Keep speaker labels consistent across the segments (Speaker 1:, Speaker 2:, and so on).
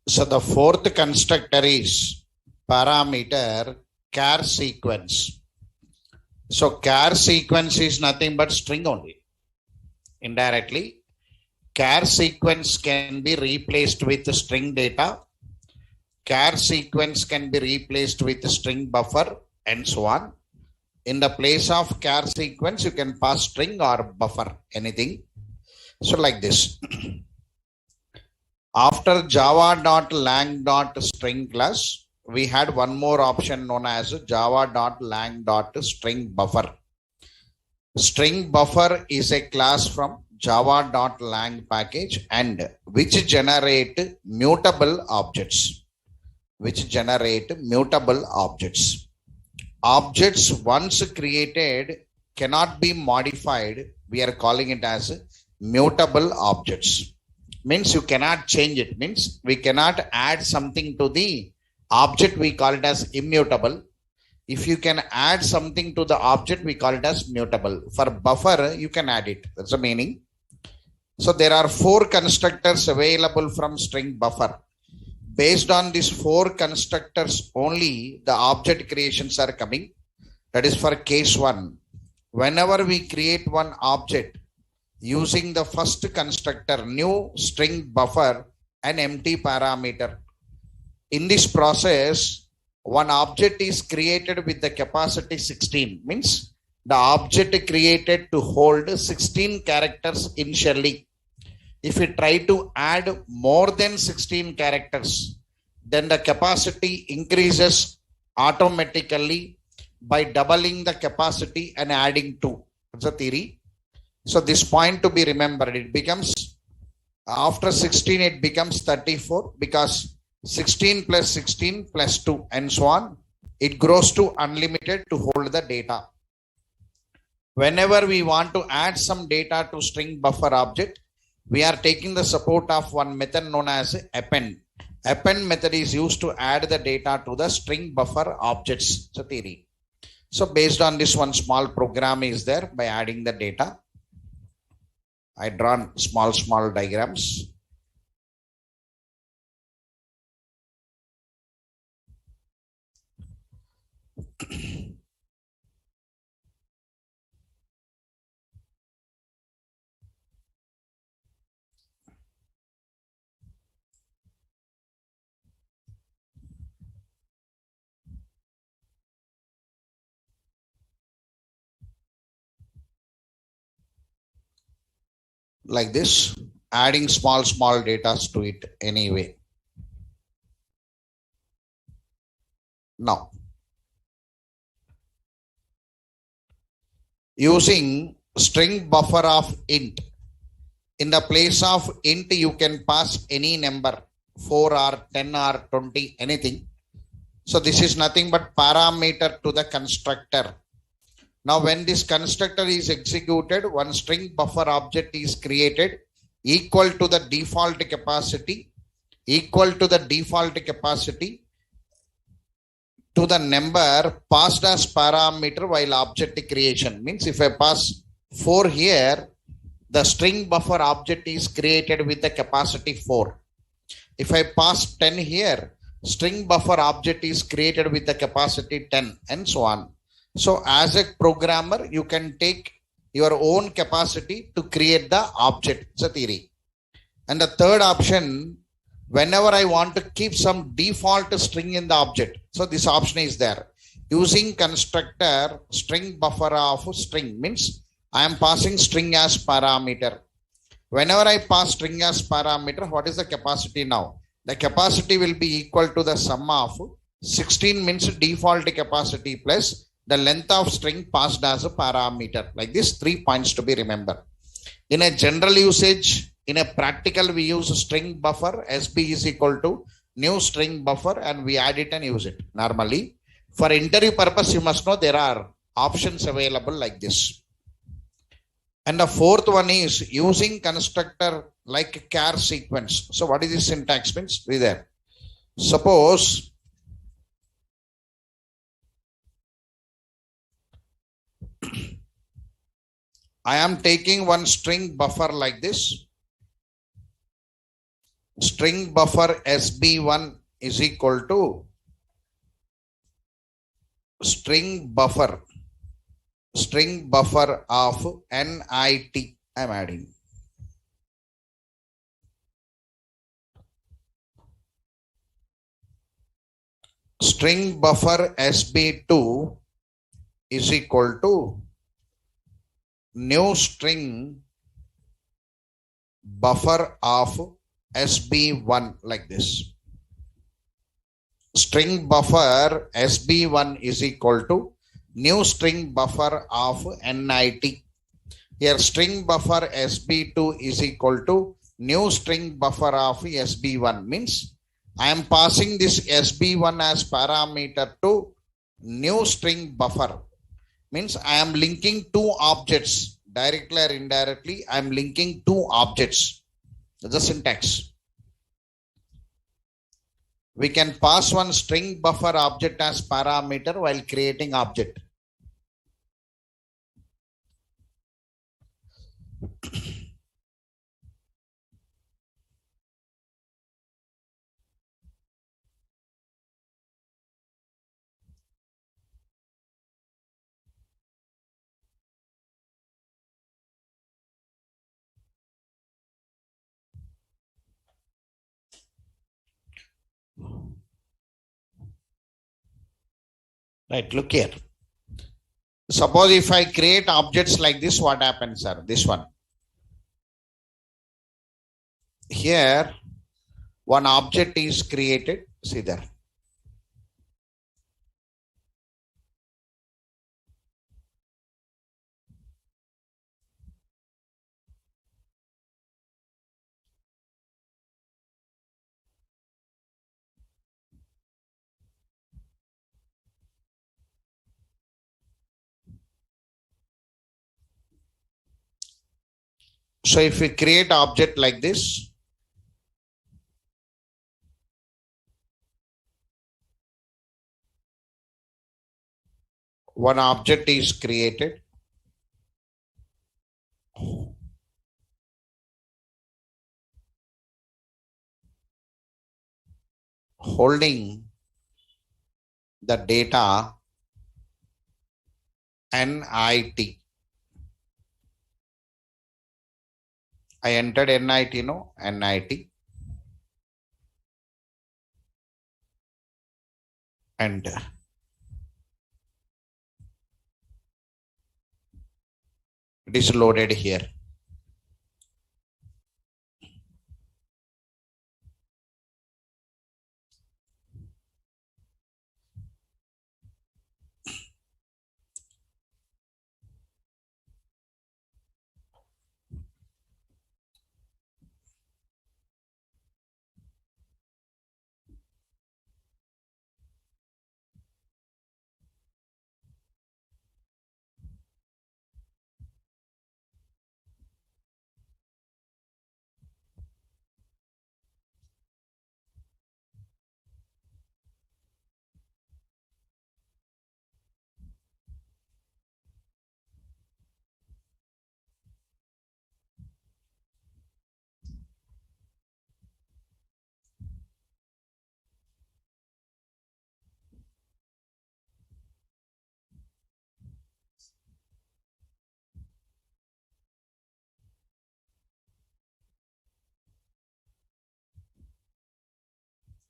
Speaker 1: So the fourth constructor is parameter char sequence. So char sequence is nothing but string only. Indirectly, char sequence can be replaced with string data. Char sequence can be replaced with string buffer and so on. In the place of char sequence, you can pass string or buffer, anything. So like this. After java.lang.string class, we had one more option known as java.lang.string buffer. String buffer is a class from java.lang package and which generate mutable objects. Objects once created cannot be modified. We are calling it as mutable objects. Means you cannot change it. Means we cannot add something to the object. We call it as immutable. If you can add something to the object, we call it as mutable. For buffer, you can add it. That's the meaning. So there are 4 constructors available from string buffer. Based on these 4 constructors only, the object creations are coming. That is for case 1. Whenever we create one object, using the first constructor, new string buffer and empty parameter. In this process, one object is created with the capacity 16. Means the object created to hold 16 characters initially. If we try to add more than 16 characters, then the capacity increases automatically by doubling the capacity and adding 2. That's the theory. So this point to be remembered, it becomes, after 16, it becomes 34 because 16 plus 16 plus 2 and so on. It grows to unlimited to hold the data. Whenever we want to add some data to string buffer object, we are taking the support of one method known as append. Append method is used to add the data to the string buffer objects. It's a theory. So based on this, one small program is there by adding the data. I drawn small diagrams. Like this, adding small data to it anyway. Now, using string buffer of int, in the place of int, you can pass any number, 4 or 10 or 20, anything. So this is nothing but parameter to the constructor. Now when this constructor is executed, one string buffer object is created equal to the default capacity, to the number passed as parameter while object creation. Means if I pass 4 here, the string buffer object is created with the capacity 4. If I pass 10 here, string buffer object is created with the capacity 10 and so on. So as a programmer, you can take your own capacity to create the object. It's a theory. And the third option, whenever I want to keep some default string in the object. So this option is there. Using constructor string buffer of string means I am passing string as parameter. Whenever I pass string as parameter, what is the capacity now? The capacity will be equal to the sum of 16 means default capacity plus the length of string passed as a parameter. Like this, 3 points to be remembered. In a general usage, In a practical, we use string buffer. SB is equal to new string buffer and we add it and use it. Normally, for interview purpose, you must know there are options available like this. And the fourth one is using constructor like char sequence. So what is this syntax means? Be there. Suppose I am taking one string buffer like this. String buffer SB1 is equal to string buffer of NIT. I am adding. String buffer SB2 is equal to new string buffer of SB1 like this. String buffer SB1 is equal to new string buffer of NIT. Here string buffer SB2 is equal to new string buffer of SB1 means I am passing this SB1 as parameter to new string buffer. Means I am linking two objects directly or indirectly. I am linking two objects. That's the syntax. We can pass one string buffer object as parameter while creating object. Right, look here. Suppose if I create objects like this, what happens, sir? This one. Here, one object is created. See there. So if we create object like this, one object is created. Holding the data NIT. I entered NIT, no? NIT. And it is loaded here.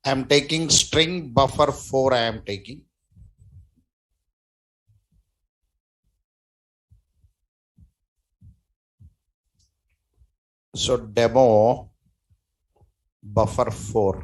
Speaker 1: I am taking string buffer 4. I am taking. So demo buffer 4.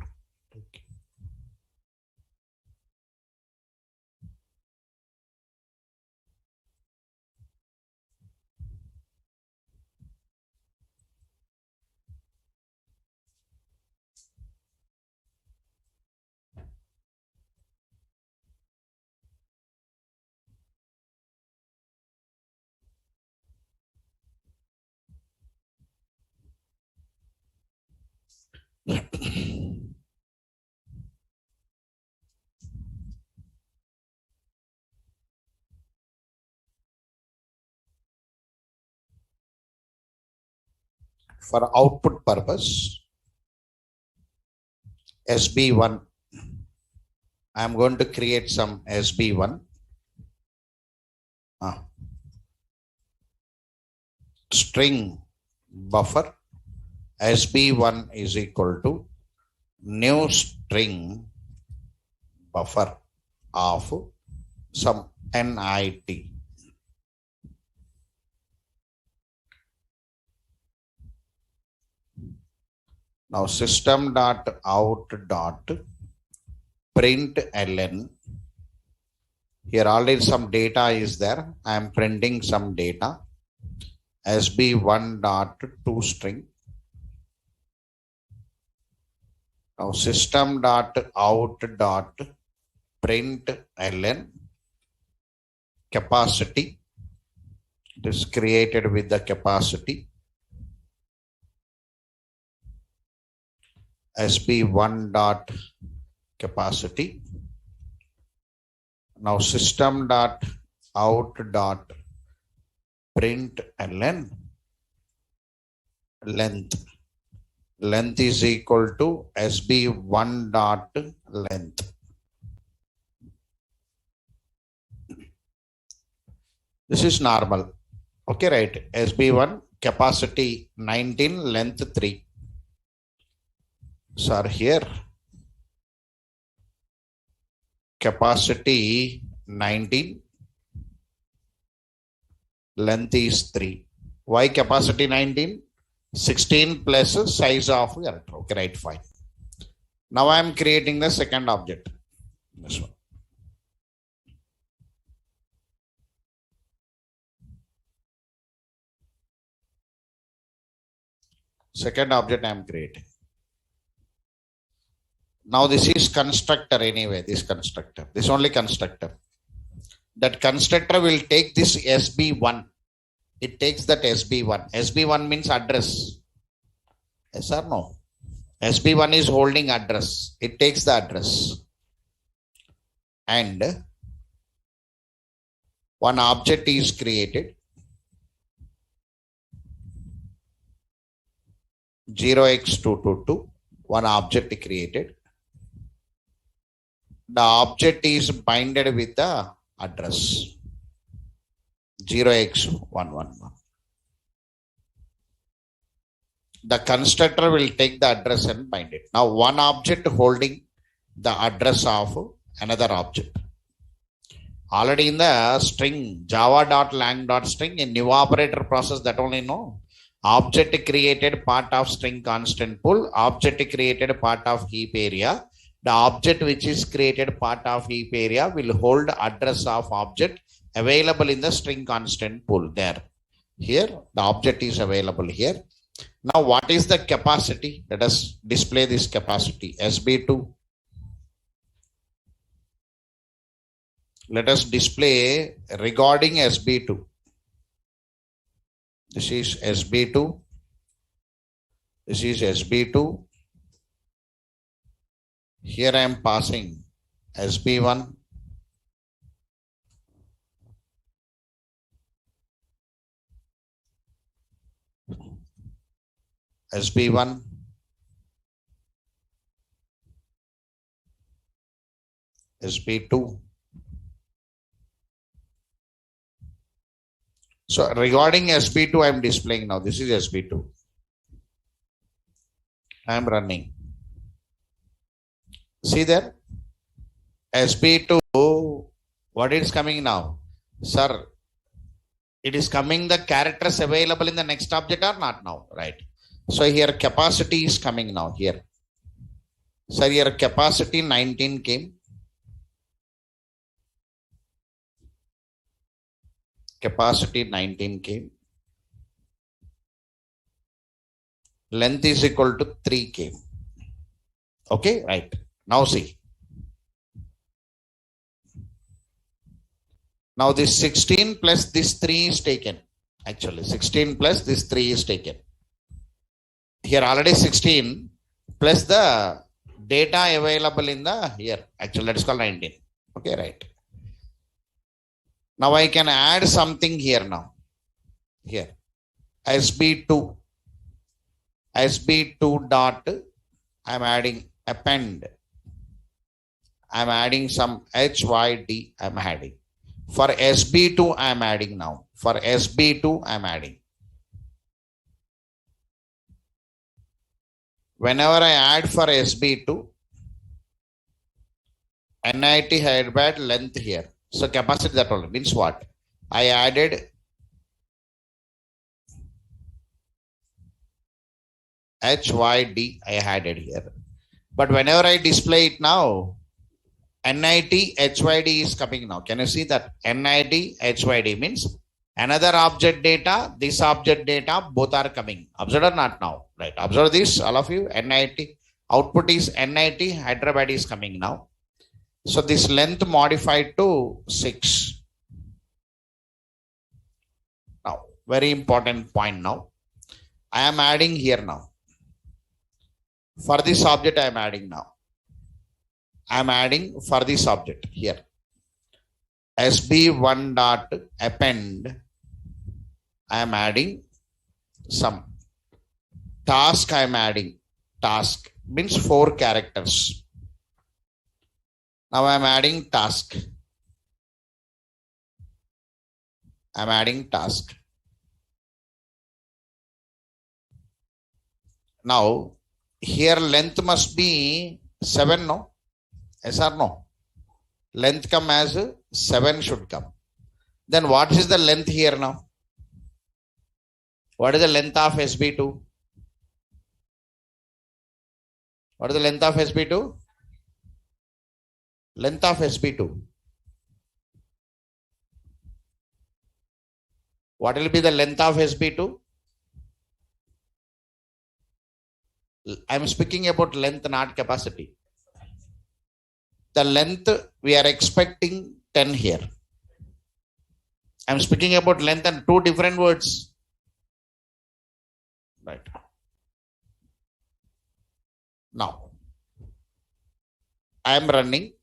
Speaker 1: For output purpose, SB1, I am going to create some SB1. String buffer SB1 is equal to new string buffer of some NIT. Now system.out.println. Here already some data is there. I am printing some data. SB1.toString. Now system.out.println capacity. It is created with the capacity. SB1.capacity. Now system.out.println length. Length is equal to SB1.length. This is normal. Okay, right. SB1 capacity 19, length 3. Sir, here capacity 19, length is 3. Why capacity 19? 16 plus size of character. Okay, right, fine. Now I am creating the second object. This one. Second object I am creating. Now this is constructor anyway, this constructor. This only constructor. That constructor will take this SB1. It takes that SB1. SB1 means address. Yes or no? SB1 is holding address. It takes the address. And one object is created. 0x222. One object created. The object is binded with the address 0x111. The constructor will take the address and bind it. Now one object holding the address of another object. Already in the string java.lang.string in new operator process, that only know. Object created part of string constant pool. Object created part of heap area. The object which is created part of heap area will hold address of object available in the string constant pool there. Here the object is available here. Now what is the capacity? Let us display this capacity. SB2. Let us display regarding SB2. This is SB2. This is SB2. Here I am passing SB1. SB1. SB2. So regarding SB2, I am displaying now. This is SB2. I am running. See there? SB2, what is coming now? Sir, it is coming the characters available in the next object or not now? Right. So here capacity is coming now here. Sir, here capacity 19 came. Capacity 19 came. Length is equal to 3 came. Okay, right. Now see. Now this 16 plus this 3 is taken. Actually 16 plus this 3 is taken. Here already 16 plus the data available in the here. Actually let's call 19. Okay, right. Now I can add something here now. Here SB2. SB2 dot, I'm adding append. I'm adding some HYD, I'm adding. For SB2, I'm adding now. For SB2, I'm adding. Whenever I add for SB2, NIT Hyderabad length here. So capacity that only means what? I added HYD, I added here. But whenever I display it now, NIT HYD is coming now. Can you see that? NIT HYD means another object data, this object data, both are coming. Observe or not now? Right. Observe this, all of you. NIT output is NIT Hyderabad is coming now. So this length modified to 6. Now, very important point now. I am adding here now. For this object, I am adding now. I am adding for this object here. SB1 dot append. I am adding some task. I am adding task means 4 characters. Now I am adding task. I am adding task. Now here length must be 7, no? Yes or no? Length come as 7 should come. Then what is the length here now? What is the length of SB2? What is the length of SB2? Length of SB2. What will be the length of SB2? I am speaking about length, not capacity. The length we are expecting 10 here. I am speaking about length and 2 different words. Right. Now, I am running.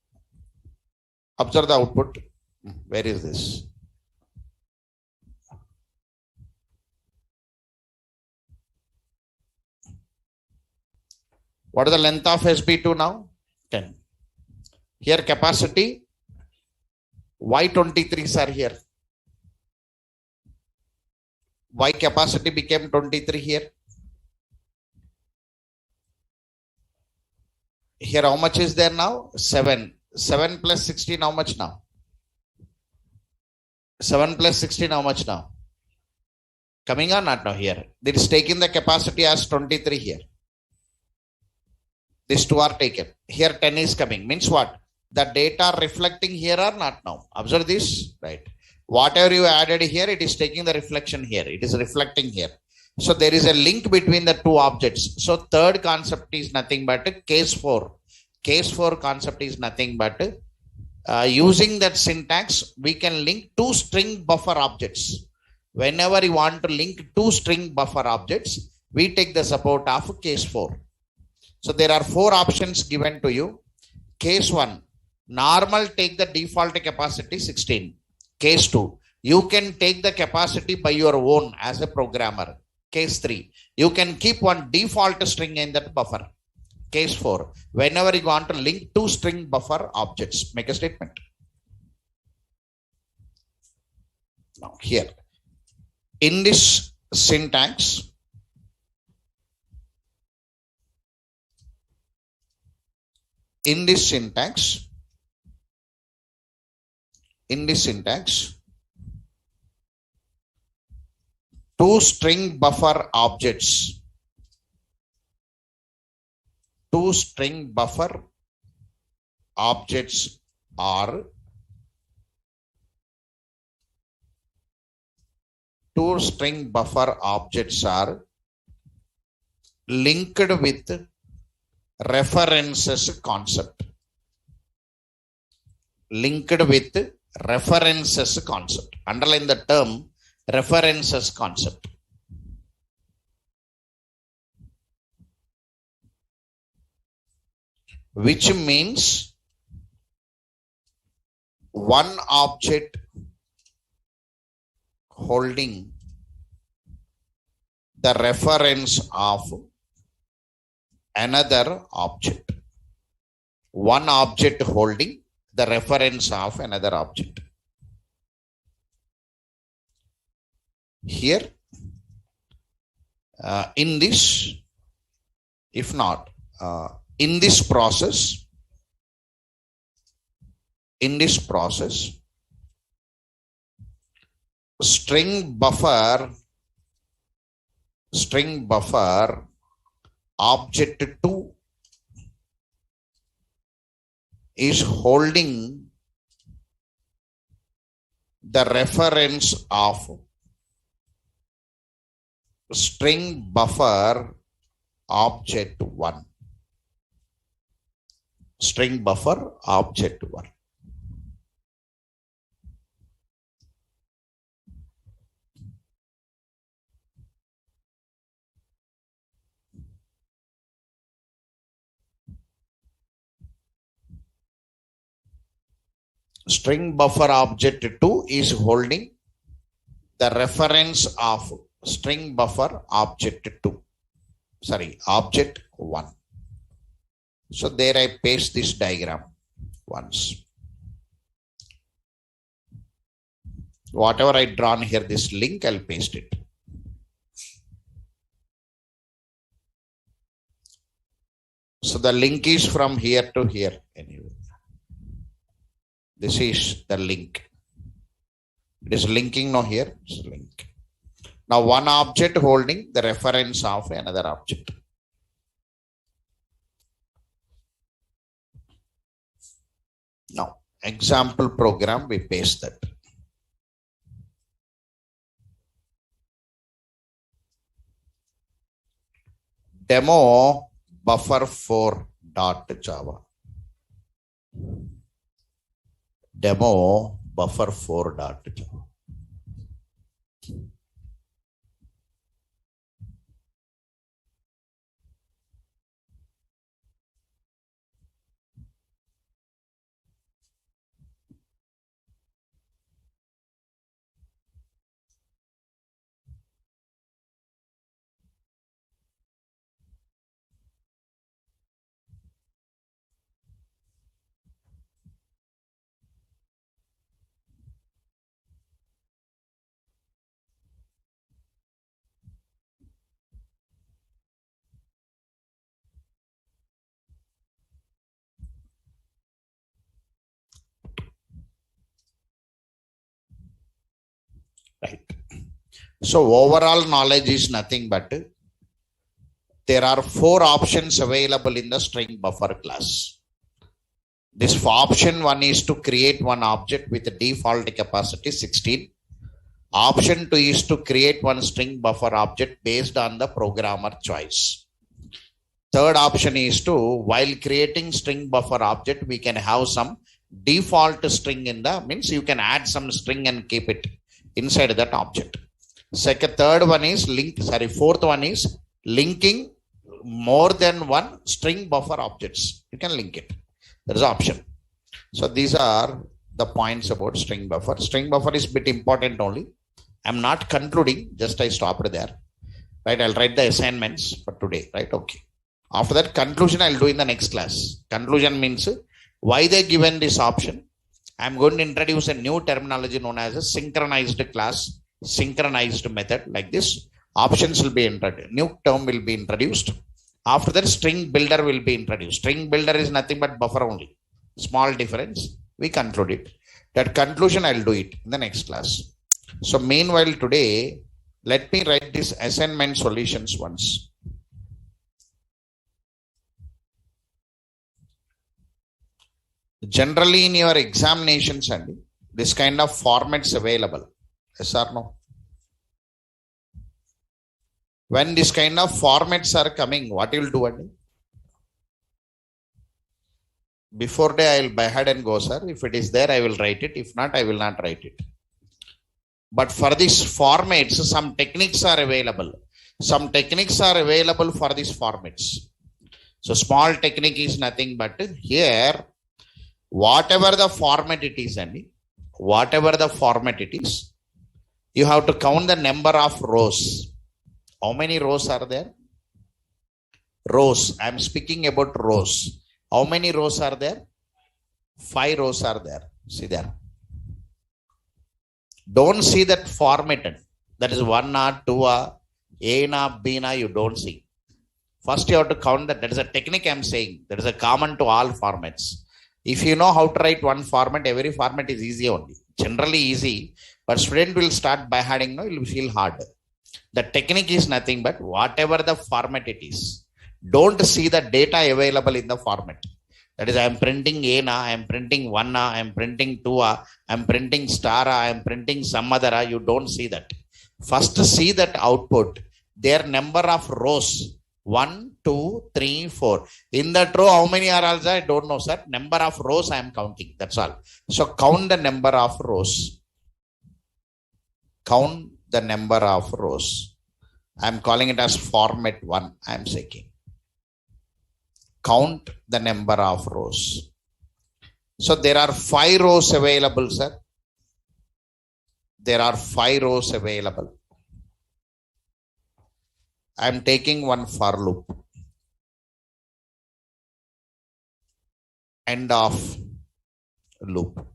Speaker 1: Observe the output. Where is this? What is the length of SB2 now? 10. Here capacity, why 23s are here? Why capacity became 23 here? Here how much is there now? 7. 7 plus 16 how much now? 7 plus 16 how much now? Coming or not now here? It is taking the capacity as 23 here. These 2 are taken. Here 10 is coming. Means what? The data reflecting here or not now? Observe this. Right. Whatever you added here, it is taking the reflection here. It is reflecting here. So there is a link between the 2 objects. So third concept is nothing but case 4. Case 4 concept is nothing but using that syntax, we can link 2 string buffer objects. Whenever you want to link 2 string buffer objects, we take the support of case 4. So there are 4 options given to you. Case 1, normal take the default capacity 16. Case 2, you can take the capacity by your own as a programmer. Case 3, you can keep one default string in that buffer. Case 4, whenever you want to link 2 string buffer objects, make a statement. Now here, in this syntax, in this syntax, 2 string buffer objects, 2 string buffer objects are linked with references concept. Linked with references concept. Underline the term references concept. Which means one object holding the reference of another object. One object holding the reference of another object. Here, in this, if not, in this process, string buffer object 2 is holding the reference of string buffer object 1. String buffer object 1. String buffer object 2 is holding the reference of string buffer object 2. Sorry, object 1. So there I paste this diagram once. Whatever I drawn here, this link, I'll paste it. So the link is from here to here anyway. This is the link. It is linking now here. It's link. Now one object holding the reference of another object. Now example program, we paste that. Demo buffer4.java. Demo buffer4.java. Right. So overall knowledge is nothing but there are 4 options available in the string buffer class. This option 1 is to create one object with a default capacity 16. Option 2 is to create one string buffer object based on the programmer choice. Third option is to, while creating string buffer object, we can have some default string in the, means you can add some string and keep it inside that object. Third one is fourth one is linking more than one string buffer objects. You can link it. There is an option. So these are the points about string buffer. String buffer is a bit important only. I'm not concluding, just I stopped there. Right, I'll write the assignments for today. Right, okay. After that, conclusion I'll do in the next class. Conclusion means why they given this option. I'm going to introduce a new terminology known as a synchronized class, synchronized method. Like this, options will be introduced. New term will be introduced. After that, string builder will be introduced. String builder is nothing but buffer only. Small difference. We conclude it. That conclusion I'll do it in the next class. So meanwhile today, let me write this assignment solutions once. Generally in your examinations and this kind of formats available. Yes or no? When this kind of formats are coming, what you will do? Before day I will by head and go, sir. If it is there, I will write it. If not, I will not write it. But for these formats, some techniques are available. Some techniques are available for these formats. So small technique is nothing but here, whatever the format it is, you have to count the number of rows. How many rows are there? Rows. I am speaking about rows. How many rows are there? 5 rows are there. See there. Don't see that formatted. That is 1 or 2 or A na B na, you don't see. First you have to count that. That is a technique I am saying. That is a common to all formats. If you know how to write one format, every format is easy only. Generally easy, but student will start by adding, no, it will feel hard. The technique is nothing but whatever the format it is. Don't see the data available in the format. That is, I am printing A na, I am printing 1 na, I am printing 2 a, I am printing star a, I am printing some other a. You don't see that. First see that output. Their number of rows. 1, 2, 3, 4. In that row, how many are also? I don't know, sir. Number of rows I am counting. That's all. So count the number of rows. Count the number of rows. I am calling it as format 1. I am saying. Count the number of rows. So there are 5 rows available, sir. There are 5 rows available. I am taking one for loop. End of loop.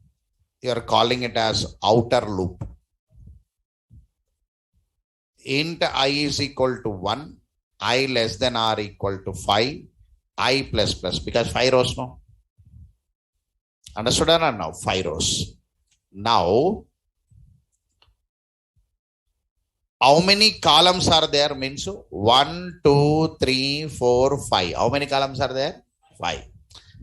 Speaker 1: You are calling it as outer loop. Int I is equal to 1, I less than or equal to 5, I plus plus, because 5 rows, no? Understood or not now? 5 rows. Now, how many columns are there? Means 1, 2, 3, 4, 5. How many columns are there? 5.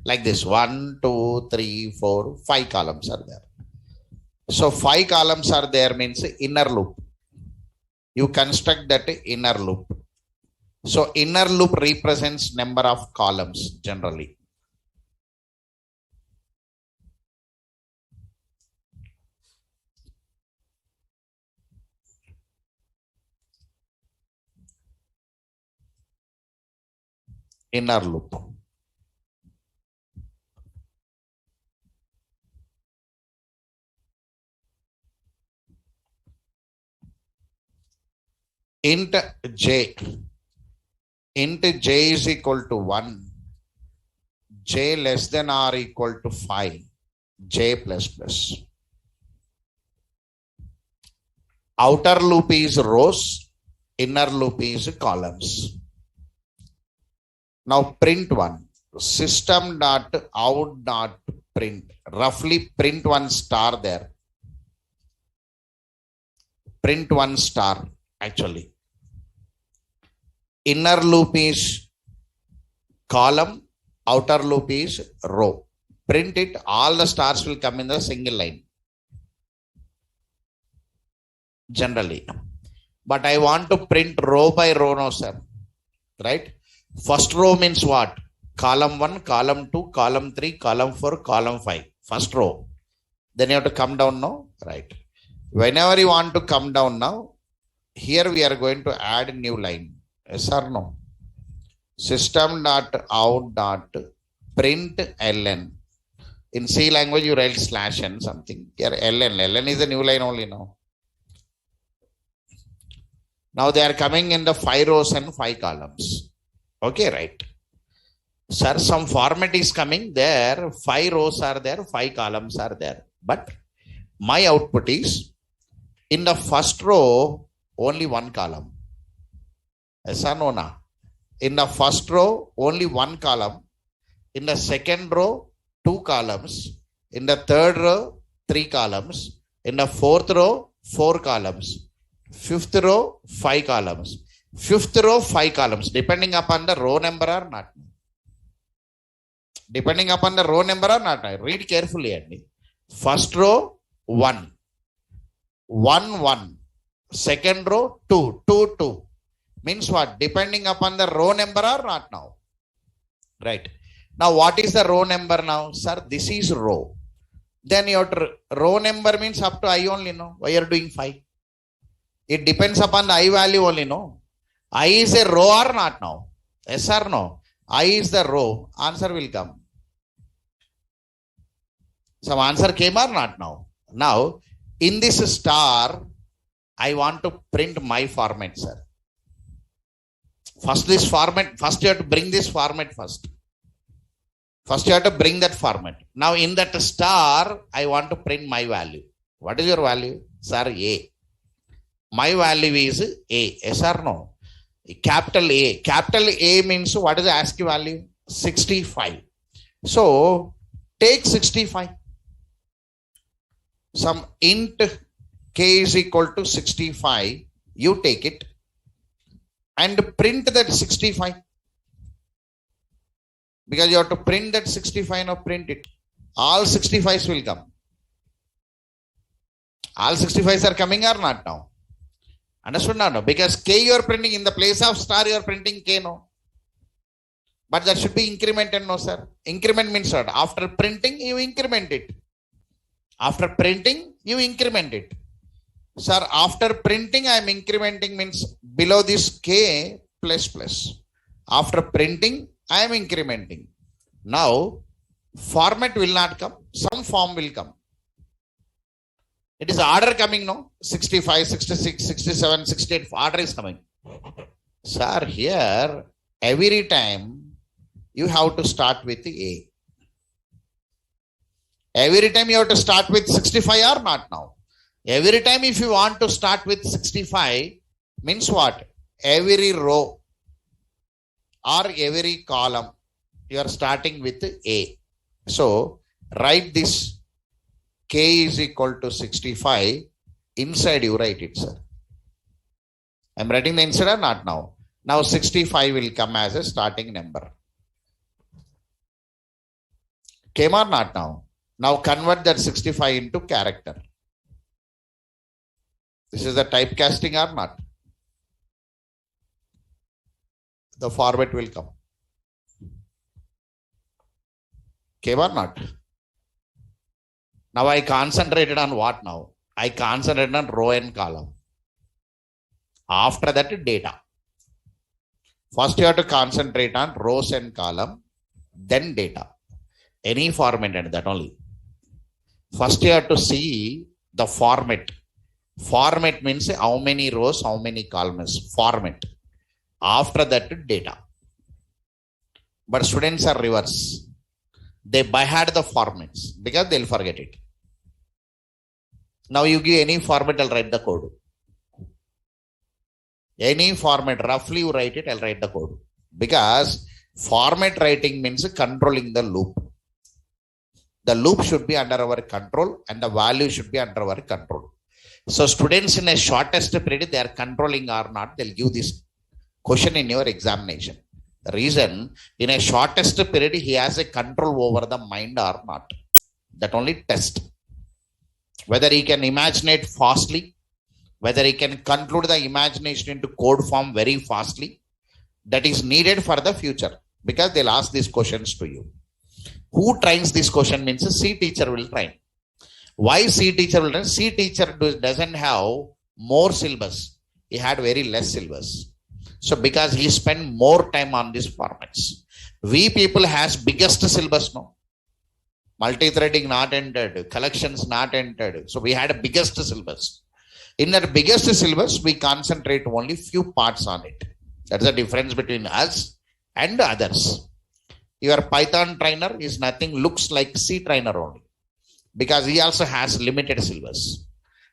Speaker 1: Like this. 1, 2, 3, 4, 5 columns are there. So 5 columns are there means inner loop. You construct that inner loop. So inner loop represents number of columns generally. Inner loop. Int j. Int j is equal to 1. J less than or equal to 5. J plus plus. Outer loop is rows. Inner loop is columns. Now print one. System dot out dot print. Roughly print one star there. Print one star actually. Inner loop is column. Outer loop is row. Print it. All the stars will come in the single line. Generally. But I want to print row by row now, sir. Right? First row means what? Column 1, column 2, column 3, column 4, column 5. First row. Then you have to come down now. Right. Whenever you want to come down now, here we are going to add a new line. Yes or no? System dot out dot print ln. In C language, you write slash n something. Here ln. ln is a new line only now. Now they are coming in the 5 rows and 5 columns. Okay, right. Sir, some format is coming there. 5 rows are there, 5 columns are there. But my output is in the first row, only 1 column. Yes or no? Na? In the first row, only 1 column. In the second row, 2 columns. In the third row, 3 columns. In the fourth row, 4 columns. Fifth row, 5 columns. Fifth row, 5 columns, depending upon the row number or not. Depending upon the row number or not. Read carefully. Andy. First row, 1. 1, 1. Second row, 2. 2, 2. Means what? Depending upon the row number or not now. Right. Now, what is the row number now? Sir, this is row. Then your row number means up to I only, no? Why are you doing 5? It depends upon the I value only, no? I is a row or not now? Yes or no? I is the row. Answer will come. Some answer came or not now? Now, in this star, I want to print my format, sir. First this format, first you have to bring this format first. First you have to bring that format. Now in that star, I want to print my value. What is your value? Sir, A. My value is A. Yes or no? Capital A. Capital A means what is the ASCII value? 65. So take 65. Some int k is equal to 65. You take it and print that 65. Because you have to print that 65 now, print it. All 65s will come. All 65s are coming or not now? Understood now? No? Because K you are printing in the place of star, you are printing K, no? But that should be incremented, no sir. Increment means what? After printing, you increment it. After printing, you increment it. Sir, after printing, I am incrementing means below this K plus plus. After printing, I am incrementing. Now, format will not come. Some form will come. It is order coming, no? 65, 66, 67, 68, order is coming. Sir, here, every time, you have to start with A. Every time you have to start with 65 or not now? Every time if you want to start with 65, means what? Every row or every column, you are starting with A. So, write this K is equal to 65. Inside you write it, sir. I am writing the inside or not now? Now 65 will come as a starting number. Came or not now? Now convert that 65 into character. This is the typecasting or not? The format will come. Came or not? Now I concentrated on what now? I concentrated on row and column. After that, data. First you have to concentrate on rows and column, then data. Any format and that only. First you have to see the format. Format means how many rows, how many columns. Format. After that, data. But students are reverse. They by heart the formats because they'll forget it. Now you give any format, I'll write the code. Any format, roughly you write it, I'll write the code. Because format writing means controlling the loop. The loop should be under our control and the value should be under our control. So students in a shortest period, they are controlling or not, they'll give this question in your examination. The reason, in a shortest period, he has a control over the mind or not. That only test. Whether he can imaginate fastly, whether he can conclude the imagination into code form very fastly, that is needed for the future. Because they'll ask these questions to you. Who trains this question means a C teacher will train. Why C teacher will train? C teacher doesn't have more syllabus. He had very less syllabus. So because he spent more time on these formats. We people has biggest syllabus now. Multi-threading not entered, collections not entered. So we had a biggest syllabus. In that biggest syllabus, we concentrate only few parts on it. That's the difference between us and others. Your Python trainer is nothing, looks like C trainer only. Because he also has limited syllabus.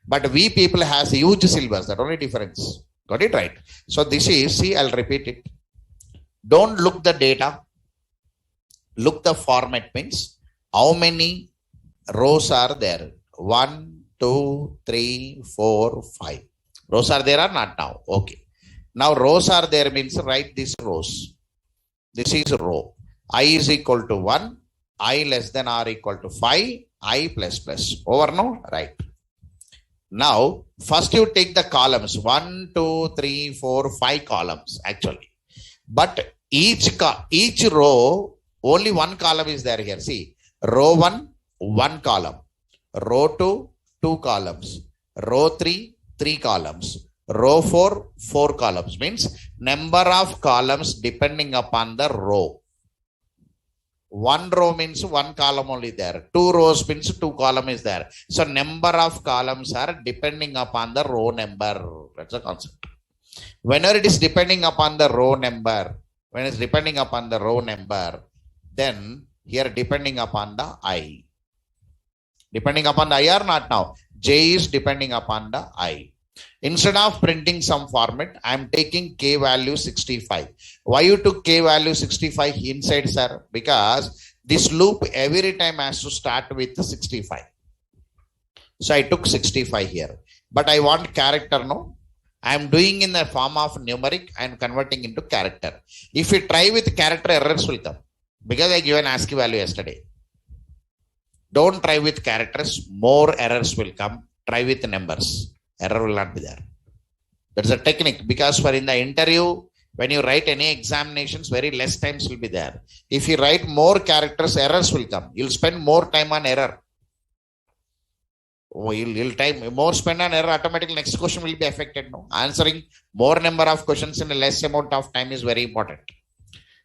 Speaker 1: But we people has huge syllabus. That only difference. Got it right? So this is, see, I'll repeat it. Don't look the data. Look the format means how many rows are there? 1, 2, 3, 4, 5. Rows are there or not now? Okay. Now rows are there means write these rows. This is row. I is equal to 1. I less than or equal to 5. I plus plus. Over no? Right. Now, first you take the columns. 1, 2, 3, 4, 5 columns actually. But each row, only one column is there here. See, row 1, 1 column. Row 2, 2 columns. Row 3, 3 columns. Row 4, 4 columns. Means number of columns depending upon the row. 1 row means 1 column only there. 2 rows means 2 column is there. So number of columns are depending upon the row number. That's the concept. Whenever it is depending upon the row number, when it's depending upon the row number, then here depending upon the I. Depending upon the I or not now? J is depending upon the I. Instead of printing some format, I am taking K value 65. Why you took K value 65 inside, sir? Because this loop every time has to start with 65. So I took 65 here. But I want character, no? I am doing in the form of numeric, I am converting into character. If you try with character, errors will come. Because I given ASCII value yesterday. Don't try with characters, more errors will come. Try with numbers. Error will not be there. That's a technique, because for in the interview, when you write any examinations, very less times will be there. If you write more characters, errors will come. You'll spend more time on error. You'll time more spend on error, automatically next question will be affected. No, answering more number of questions in a less amount of time is very important.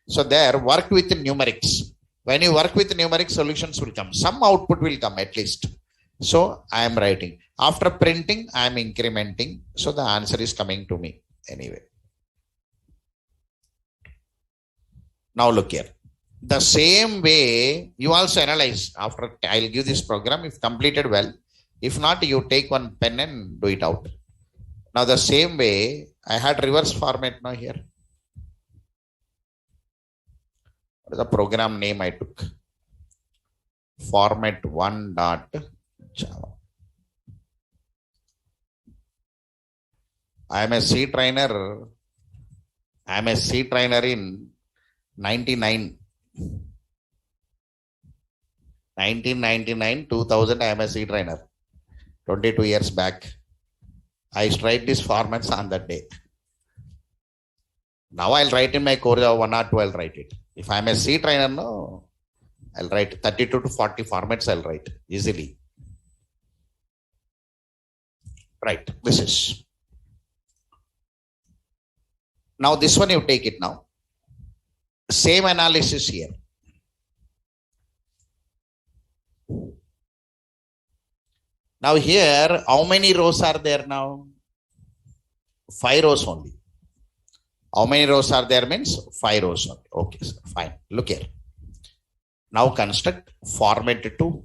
Speaker 1: So there, work with numerics. When you work with numeric, solutions will come. Some output will come at least. So I am writing. After printing, I am incrementing. So the answer is coming to me anyway. Now look here. The same way, you also analyze. After I'll give this program, if completed well. If not, you take one pen and do it out. Now the same way, I had reverse format now here. What is the program name I took? Format1.java. I am a C trainer. I am a C trainer in 99. 1999, 2000, I am a C trainer. 22 years back. I tried these formats on that day. Now I'll write in my core Java 1 or 2, I'll write it. If I'm a C trainer, no, I'll write 32 to 40 formats, I'll write easily. Right, this is. Now this one you take it now. Same analysis here. Now here, how many rows are there now? 5 rows only. How many rows are there means 5 rows only. Okay, sir, fine. Look here. Now construct format2.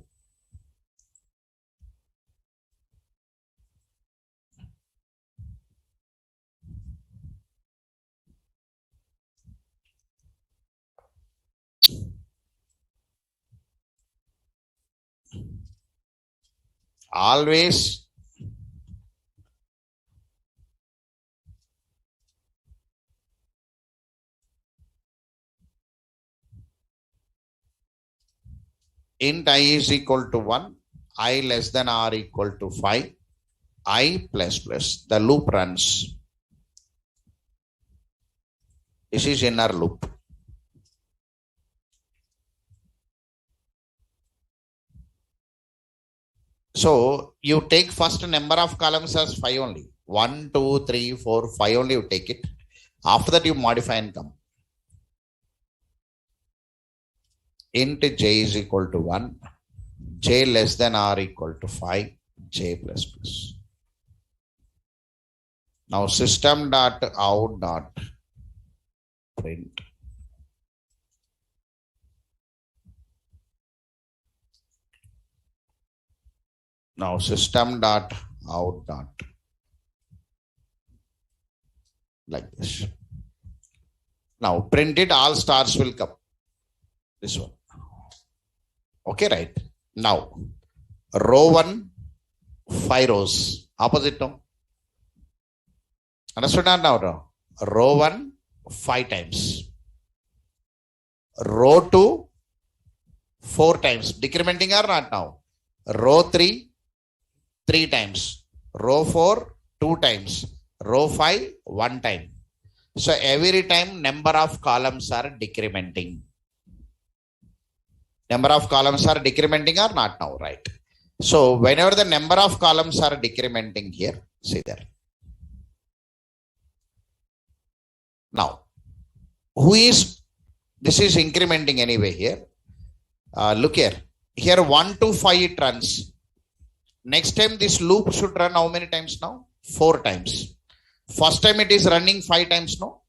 Speaker 1: Always int I is equal to 1, I less than or equal to 5, I plus plus, the loop runs. This is inner loop. So you take first number of columns as 5 only. 1, 2, 3, 4, 5 only you take it. After that you modify and come. Int j is equal to 1, j less than or equal to 5, j plus plus. Now system.out.print. Now system.out. Like this. Now print it, all stars will come. This one. Okay, right. Now row 1, 5 rows. Opposite no? Understood now? Row 1, 5 times. Row 2, 4 times. Decrementing or not now? Row 3, 3 times. Row 4, 2 times. Row 5, 1 time. So every time number of columns are decrementing. Number of columns are decrementing or not now, right? So whenever the number of columns are decrementing here, see there. Now, this is incrementing anyway here. Look here. Here 1 to 5 it runs. Next time this loop should run how many times now? 4 times. First time it is running 5 times, no?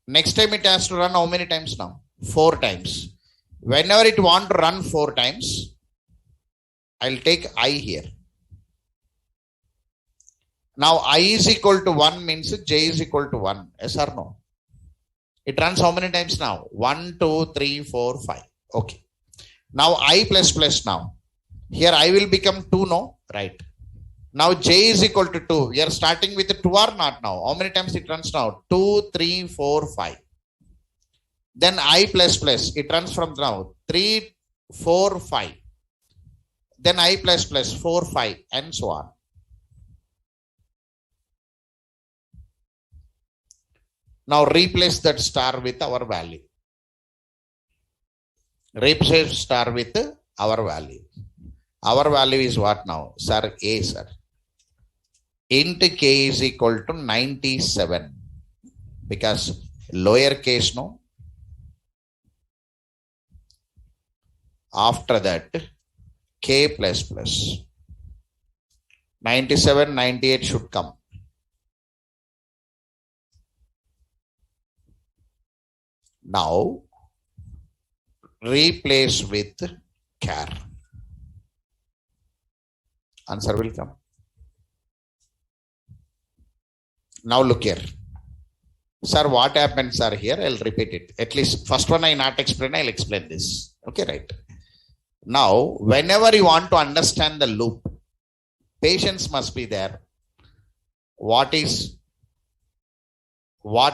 Speaker 1: Next time it has to run how many times now? 4 times. Whenever it want to run 4 times, I'll take I here. Now I is equal to 1 means j is equal to 1. Yes or no? It runs how many times now? 1, 2, 3, 4, 5. Okay. Now I plus plus now. Here I will become 2, no? Right. Now j is equal to 2. We are starting with 2 or not now? How many times it runs now? 2, 3, 4, 5. Then I plus plus. It runs from now 3, 4, 5. Then I plus plus 4, 5 and so on. Now replace that star with our value. Replace star with our value. Our value is what now? Sir, A, sir. Int k is equal to 97. Because lower case, no? After that, k plus plus. 97, 98 should come. Now, replace with char. Answer will come. Now look here. Sir, what happens are here? I'll repeat it. At least first one I not explain, I'll explain this. Okay, right. Now, whenever you want to understand the loop, patience must be there. What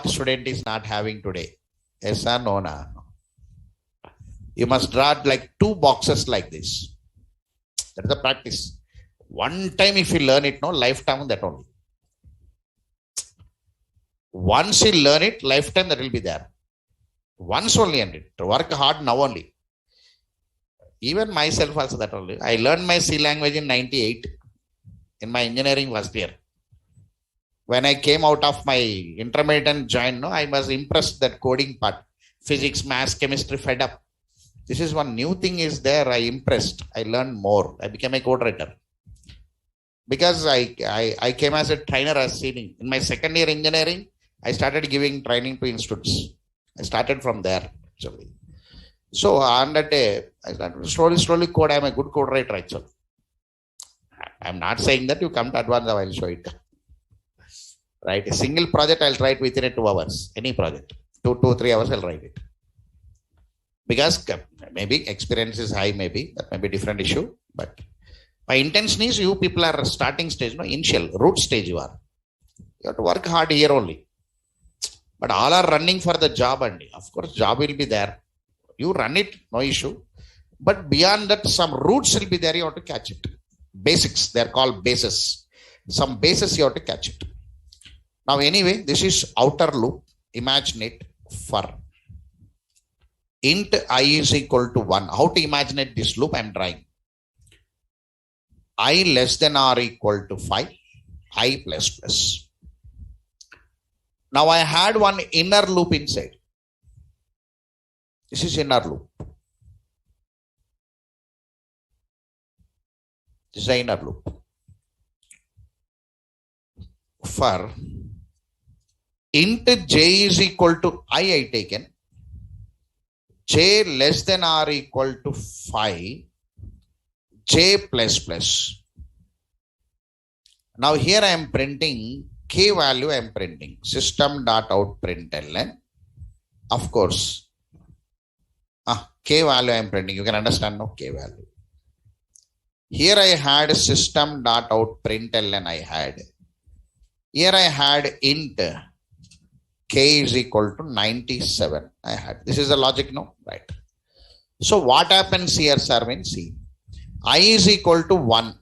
Speaker 1: student is not having today? Yes or no? No. You must draw like 2 boxes like this. That is the practice. One time if you learn it, no, lifetime that only. Once you learn it, lifetime that will be there. Once only and it. Work hard now only. Even myself also that only. I learned my C language in 98 in my engineering first year. When I came out of my intermediate and joined, no, I was impressed that coding part. Physics, maths, chemistry, fed up. This is one new thing is there. I impressed. I learned more. I became a code writer. Because I came as a trainer as senior. In my second year engineering, I started giving training to institutes. I started from there actually. So on that day, I started slowly code. I'm a good code writer actually. I'm not saying that you come to advance, I will show it. Right, a single project I'll write within 2 hours. Any project, 2, 3 hours I'll write it. Because maybe experience is high, maybe that may be different issue. But my intention is you people are starting stage, no, initial root stage you are. You have to work hard here only. But all are running for the job and of course job will be there. You run it, no issue. But beyond that, some roots will be there. You have to catch it. Basics, they are called bases. Some bases you have to catch it. Now anyway, this is outer loop. Imagine it for int I is equal to 1. How to imagine it, this loop I am drawing. I less than or equal to 5. I plus plus. Now I had one inner loop inside. This is inner loop. This is the inner loop. For int j is equal to I taken. J less than or equal to 5. J plus plus. Now here I am printing k value. I am printing system.out println. Of course, k value I am printing. You can understand now k value. Here I had system.out println. I had. Here I had int k is equal to 97. I had. This is the logic, no? Right. So what happens here, sir? When see, I is equal to 1.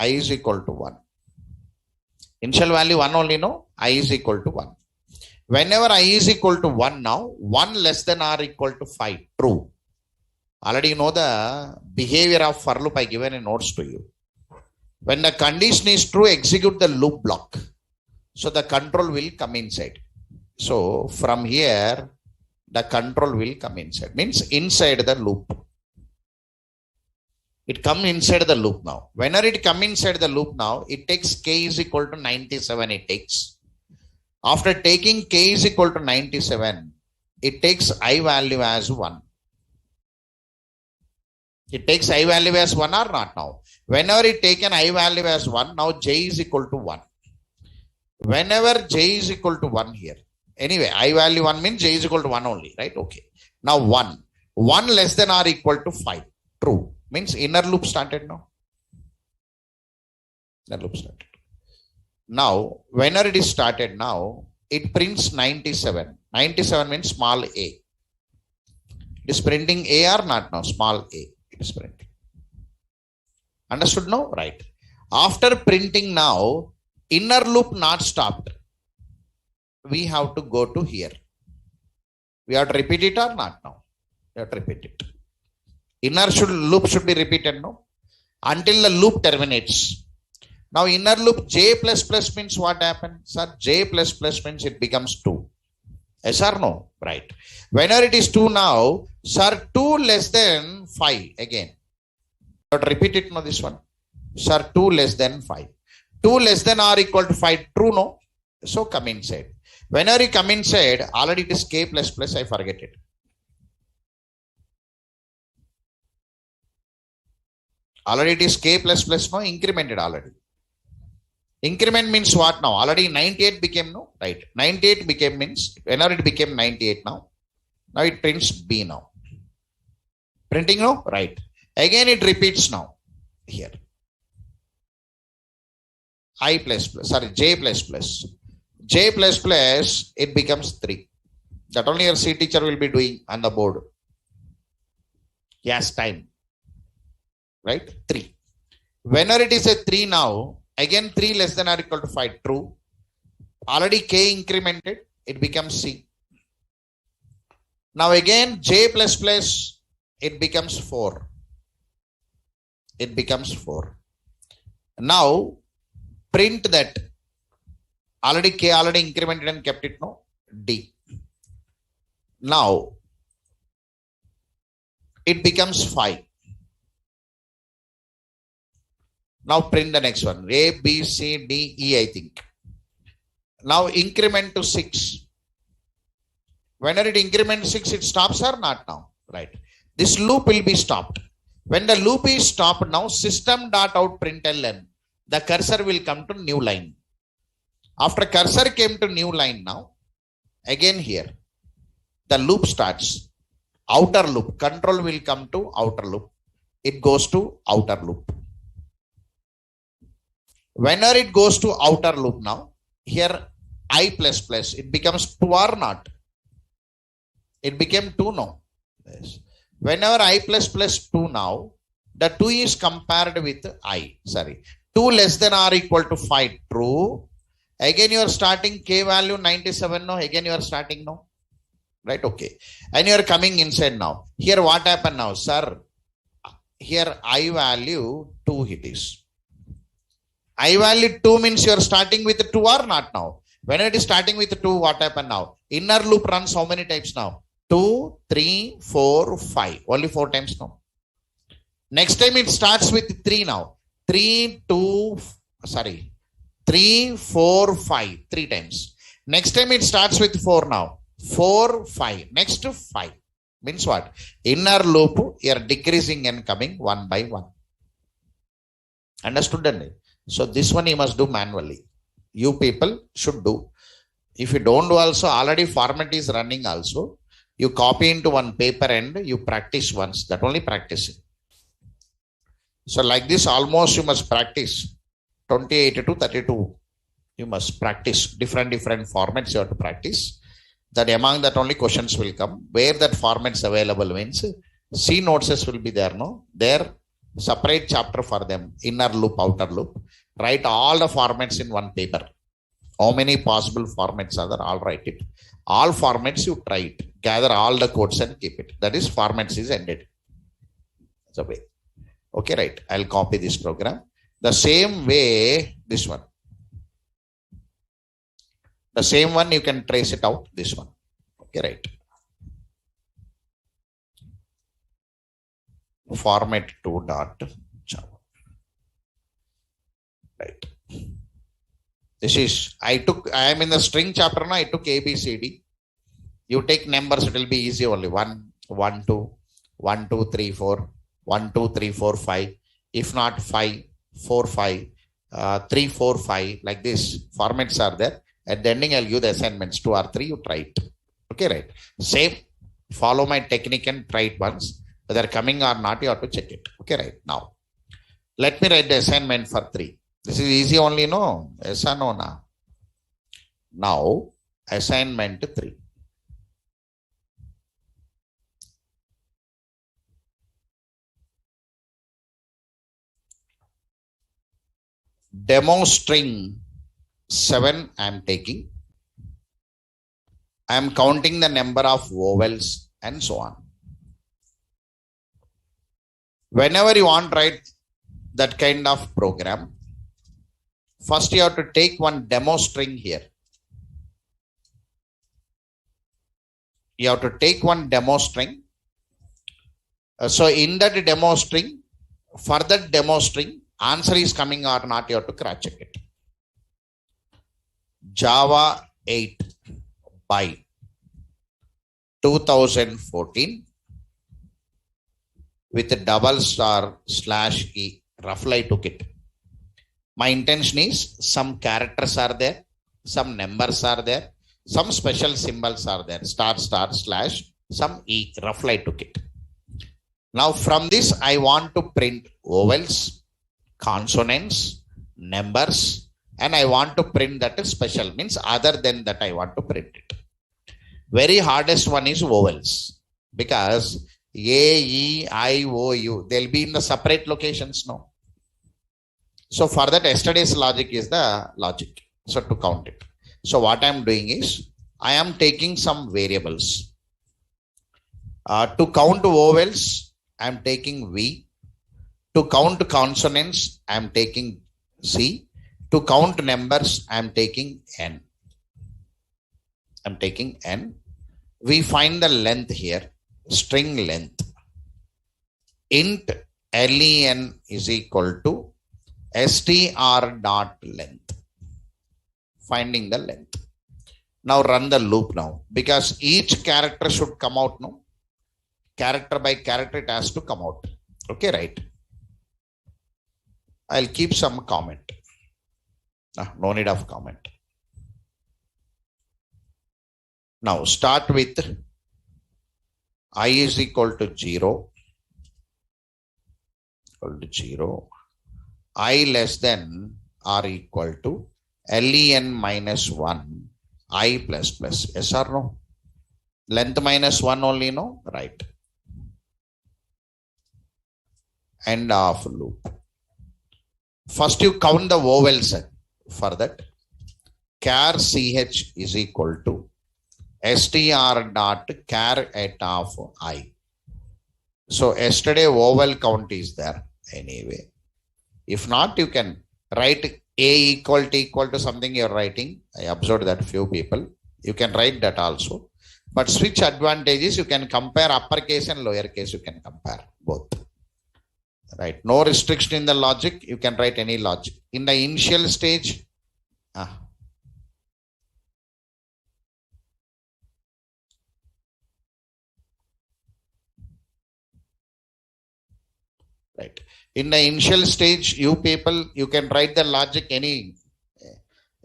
Speaker 1: I is equal to 1. Initial value 1 only, no? I is equal to 1. Whenever I is equal to 1 now, 1 less than or equal to 5. True. Already you know the behavior of for loop. I given a notes to you. When the condition is true, execute the loop block. So the control will come inside. So from here, the control will come inside. Means inside the loop. It come inside the loop now. Whenever it come inside the loop now, it takes k is equal to 97. It takes. After taking k is equal to 97, it takes I value as 1. It takes I value as 1 or not now. Whenever it taken I value as 1, now j is equal to 1. Whenever j is equal to 1 here. Anyway, I value 1 means j is equal to 1 only, right? Okay. Now 1. 1 less than or equal to 5. True. Means inner loop started now. Inner loop started. Now, whenever it is started now, it prints 97. 97 means small a. It is printing a or not now? Small a. It is printing. Understood now? Right. After printing now, inner loop not stopped. We have to go to here. We have to repeat it or not now? We have to repeat it. Inner loop should be repeated now until the loop terminates. Now inner loop j plus plus means what happens? Sir, j plus plus means it becomes 2. Yes or no? Right. Whenever it is 2 now, sir, 2 less than 5 again. You have to repeat it now this one. Sir, 2 less than 5. 2 less than or equal to 5. True, no? So come inside. Whenever you come inside, already it is k plus plus. I forget it. Already it is k plus plus no, incremented already. Increment means what now? Already 98 became no, right? 98 became means whenever it became 98 now. Now it prints B now. Printing no, right? Again it repeats now here. I plus plus, sorry, J plus plus. J plus plus, it becomes 3. That only your C teacher will be doing on the board. Yes, time. Right? 3. Whenever it is a 3 now, again 3 less than or equal to 5. True. Already k incremented, it becomes C. Now again J plus plus, it becomes 4. It becomes 4. Now print that. Already k already incremented and kept it no. D. Now it becomes 5. Now print the next one. A, B, C, D, E, I think. Now increment to 6. Whenever it increments 6, it stops or not now? Right. This loop will be stopped. When the loop is stopped now, system.out println, the cursor will come to new line. After cursor came to new line now, again here, the loop starts. Outer loop. Control will come to outer loop. It goes to outer loop. Whenever it goes to outer loop now, here I plus plus, it becomes 2 or not? It became 2 now. Yes. Whenever I plus plus 2 now, the 2 is compared with I. Sorry. 2 less than or equal to 5. True. Again you are starting k value 97 now. Again you are starting now. Right? Okay. And you are coming inside now. Here what happened now? Sir, here I value 2 it is. I value 2 means you are starting with 2 or not now? When it is starting with 2, what happened now? Inner loop runs how many times now? 2, 3, 4, 5. Only 4 times now. Next time it starts with 3 now. 3, 4, 5. 3 times. Next time it starts with 4 now. 4, 5. Next to 5. Means what? Inner loop, you are decreasing and coming 1 by 1. Understood? So this one you must do manually. You people should do. If you don't do also, already format is running also. You copy into one paper and you practice once. That only practicing. So like this, almost you must practice 28 to 32. You must practice different formats you have to practice. That among that only questions will come. Where that formats available means C notes will be there, no? There separate chapter for them. Inner loop, outer loop. Write all the formats in one paper. How many possible formats are there? I'll write it. All formats you try it. Gather all the codes and keep it. That is formats is ended. That's the way. Okay, right. I'll copy this program. The same way, this one. The same one you can trace it out. This one. Okay, right. format2 dot Java. Right. This is, I am in the string chapter now. I took A, B, C, D. You take numbers, it will be easy only. 1, 1, 2, 1, 2, 3, 4, 1, 2, 3, 4, 5. If not 5, 4, 5, 3, 4, 5. Like this. Formats are there. At the ending, I'll give the assignments 2 or 3. You try it. Okay, right. Same. Follow my technique and try it once. Whether coming or not, you have to check it. Okay, right. Now, let me write the assignment for 3. This is easy only, no? Yes or no? Now, assignment 3. Demo string 7 I am taking. I am counting the number of vowels and so on. Whenever you want to write that kind of program, first you have to take one demo string here. You have to take one demo string. So in that demo string, for that demo string, answer is coming or not, you have to cross check it. Java 8 by 2014 with a double star / E. Roughly I took it. My intention is some characters are there, some numbers are there, some special symbols are there, *, / some E. Roughly I took it. Now from this, I want to print vowels, consonants, numbers, and I want to print that special, means other than that I want to print it. Very hardest one is vowels, because A, E, I, O, U, they'll be in the separate locations now. So for that, yesterday's logic is the logic. So to count it. So what I'm doing is, I am taking some variables. To count vowels, I'm taking V. To count consonants, I'm taking C. To count numbers, I'm taking N. I'm taking N. We find the length here, string length. Int len is equal to str.length. Finding the length. Now run the loop now, because each character should come out now. Character by character it has to come out. Okay, right? I'll keep some comment. No need of comment. Now start with I is equal to 0. I less than or equal to len minus 1 I plus plus. Yes or no? Length minus 1 only, no? Right. End of loop. First you count the vowels. For that, char ch is equal to str.char at of I. So yesterday vowel count is there anyway. If not, you can write A equal to something you're writing. I observed that few people. You can write that also. But switch advantages, you can compare uppercase and lowercase, you can compare both. Right. No restriction in the logic. You can write any logic. In the initial stage, right. In the initial stage, you people, you can write the logic anyway.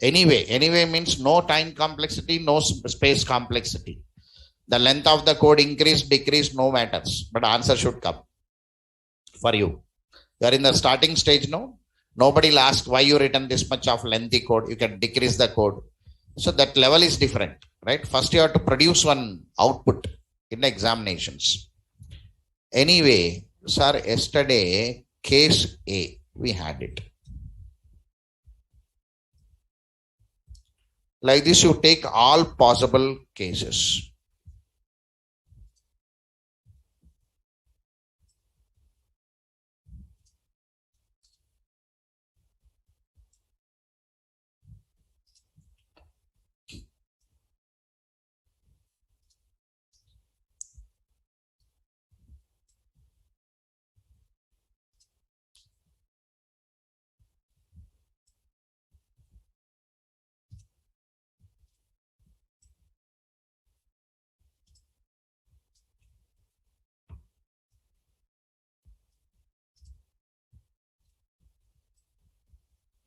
Speaker 1: Anyway means no time complexity, no space complexity. The length of the code increase, decrease, no matters. But answer should come for you. You are in the starting stage now. Nobody will ask why you written this much of lengthy code. You can decrease the code. So that level is different, right? First you have to produce one output in the examinations. Anyway, sir, yesterday case A, we had it. Like this, you take all possible cases.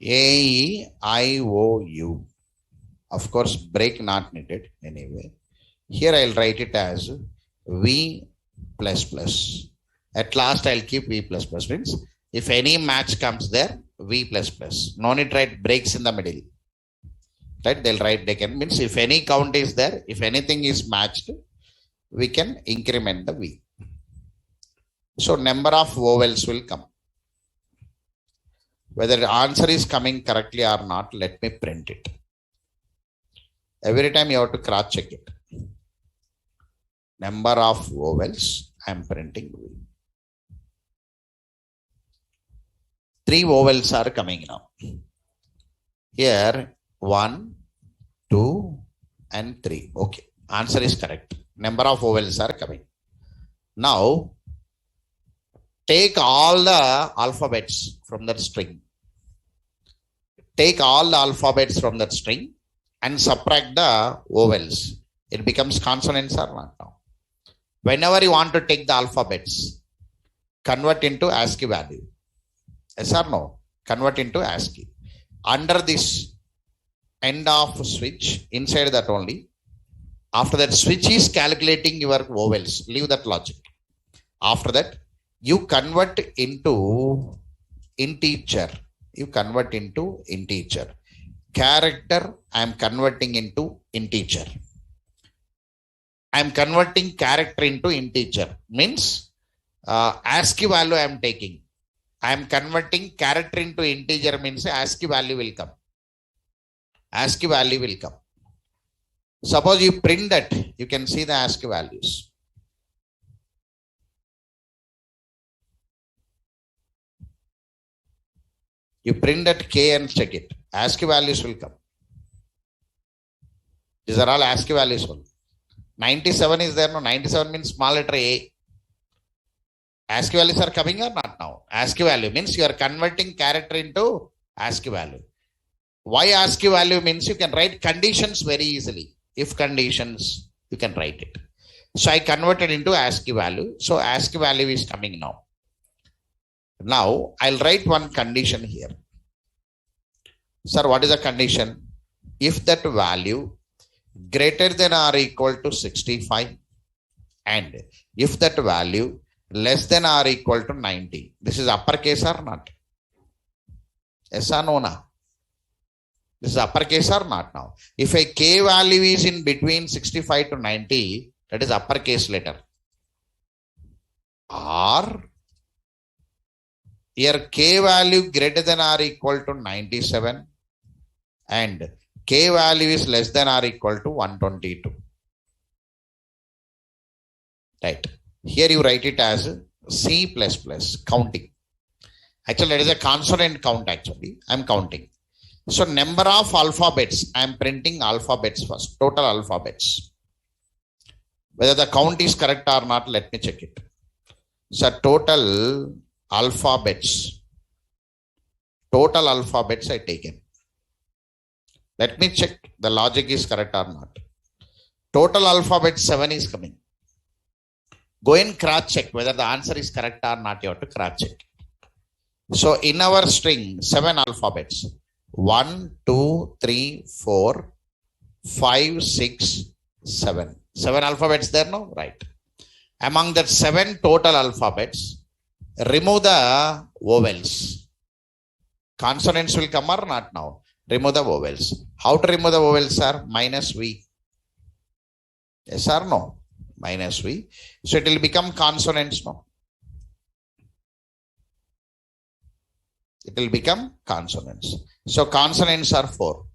Speaker 1: A-E-I-O-U. Of course, break not needed anyway. Here I'll write it as V plus plus. At last I'll keep V plus plus. Means if any match comes there, V plus plus. No need to write breaks in the middle. Right? They'll write, they can, means if any count is there, if anything is matched, we can increment the V. So number of vowels will come. Whether the answer is coming correctly or not, let me print it. Every time you have to cross check it. Number of vowels, I am printing. 3 vowels are coming now. Here 1, 2 and 3. Okay, answer is correct. Number of vowels are coming. Now take all the alphabets from that string. Take all the alphabets from that string and subtract the vowels. It becomes consonants or not now. Whenever you want to take the alphabets, convert into ASCII value. Yes or no? Convert into ASCII. Under this end of switch, inside that only, after that switch is calculating your vowels. Leave that logic. After that, you convert into integer. You convert into integer. Character, I am converting into integer. I am converting character into integer. Means ASCII value I am taking. I am converting character into integer means ASCII value will come. ASCII value will come. Suppose you print that, you can see the ASCII values. You print that K and check it. ASCII values will come. These are all ASCII values only. 97 is there, no? 97 means small letter A. ASCII values are coming or not now? ASCII value means you are converting character into ASCII value. Why ASCII value means you can write conditions very easily. If conditions, you can write it. So I converted into ASCII value. So ASCII value is coming now. Now I'll write one condition here. Sir, what is the condition? If that value greater than or equal to 65 and if that value less than or equal to 90. This is uppercase or not? Yes or no? This is uppercase or not now? If a K value is in between 65 to 90, that is uppercase letter. Or here K value greater than or equal to 97 and K value is less than or equal to 122. Right. Here you write it as C++ counting. Actually, it is a consonant count actually. I am counting. So number of alphabets, I am printing alphabets first, total alphabets. Whether the count is correct or not, let me check it. So total alphabets I taken. Let me check the logic is correct or not. Total alphabet 7 is coming. Go and cross check whether the answer is correct or not. You have to cross check. So in our string, 7 alphabets. 1, 2, 3, 4, 5, 6, 7. 7 alphabets there, no? Right. Among that 7 total alphabets, remove the vowels. Consonants will come or not now? Remove the vowels. How to remove the vowels, sir? Minus V. Yes or no? Minus V. So it will become consonants now. It will become consonants. So consonants are 4.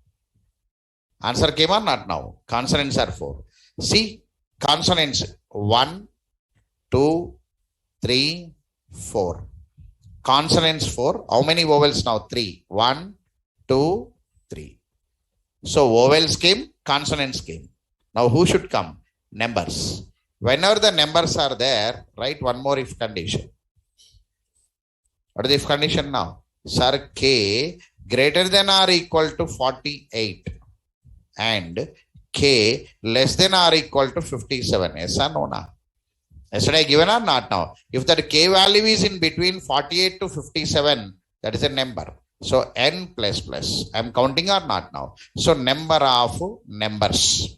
Speaker 1: Answer came or not now? Consonants are 4. See, consonants 1, 2, 3, 4. Consonants 4. How many vowels now? 3. 1, 2, 3. So vowels came, consonants came. Now who should come? Numbers. Whenever the numbers are there, write one more if condition. What is the if condition now? Sir, K greater than or equal to 48 and K less than or equal to 57. Yes or no? Yesterday given or not now? If that K value is in between 48 to 57, that is a number. So n plus plus. I'm counting or not now? So number of numbers.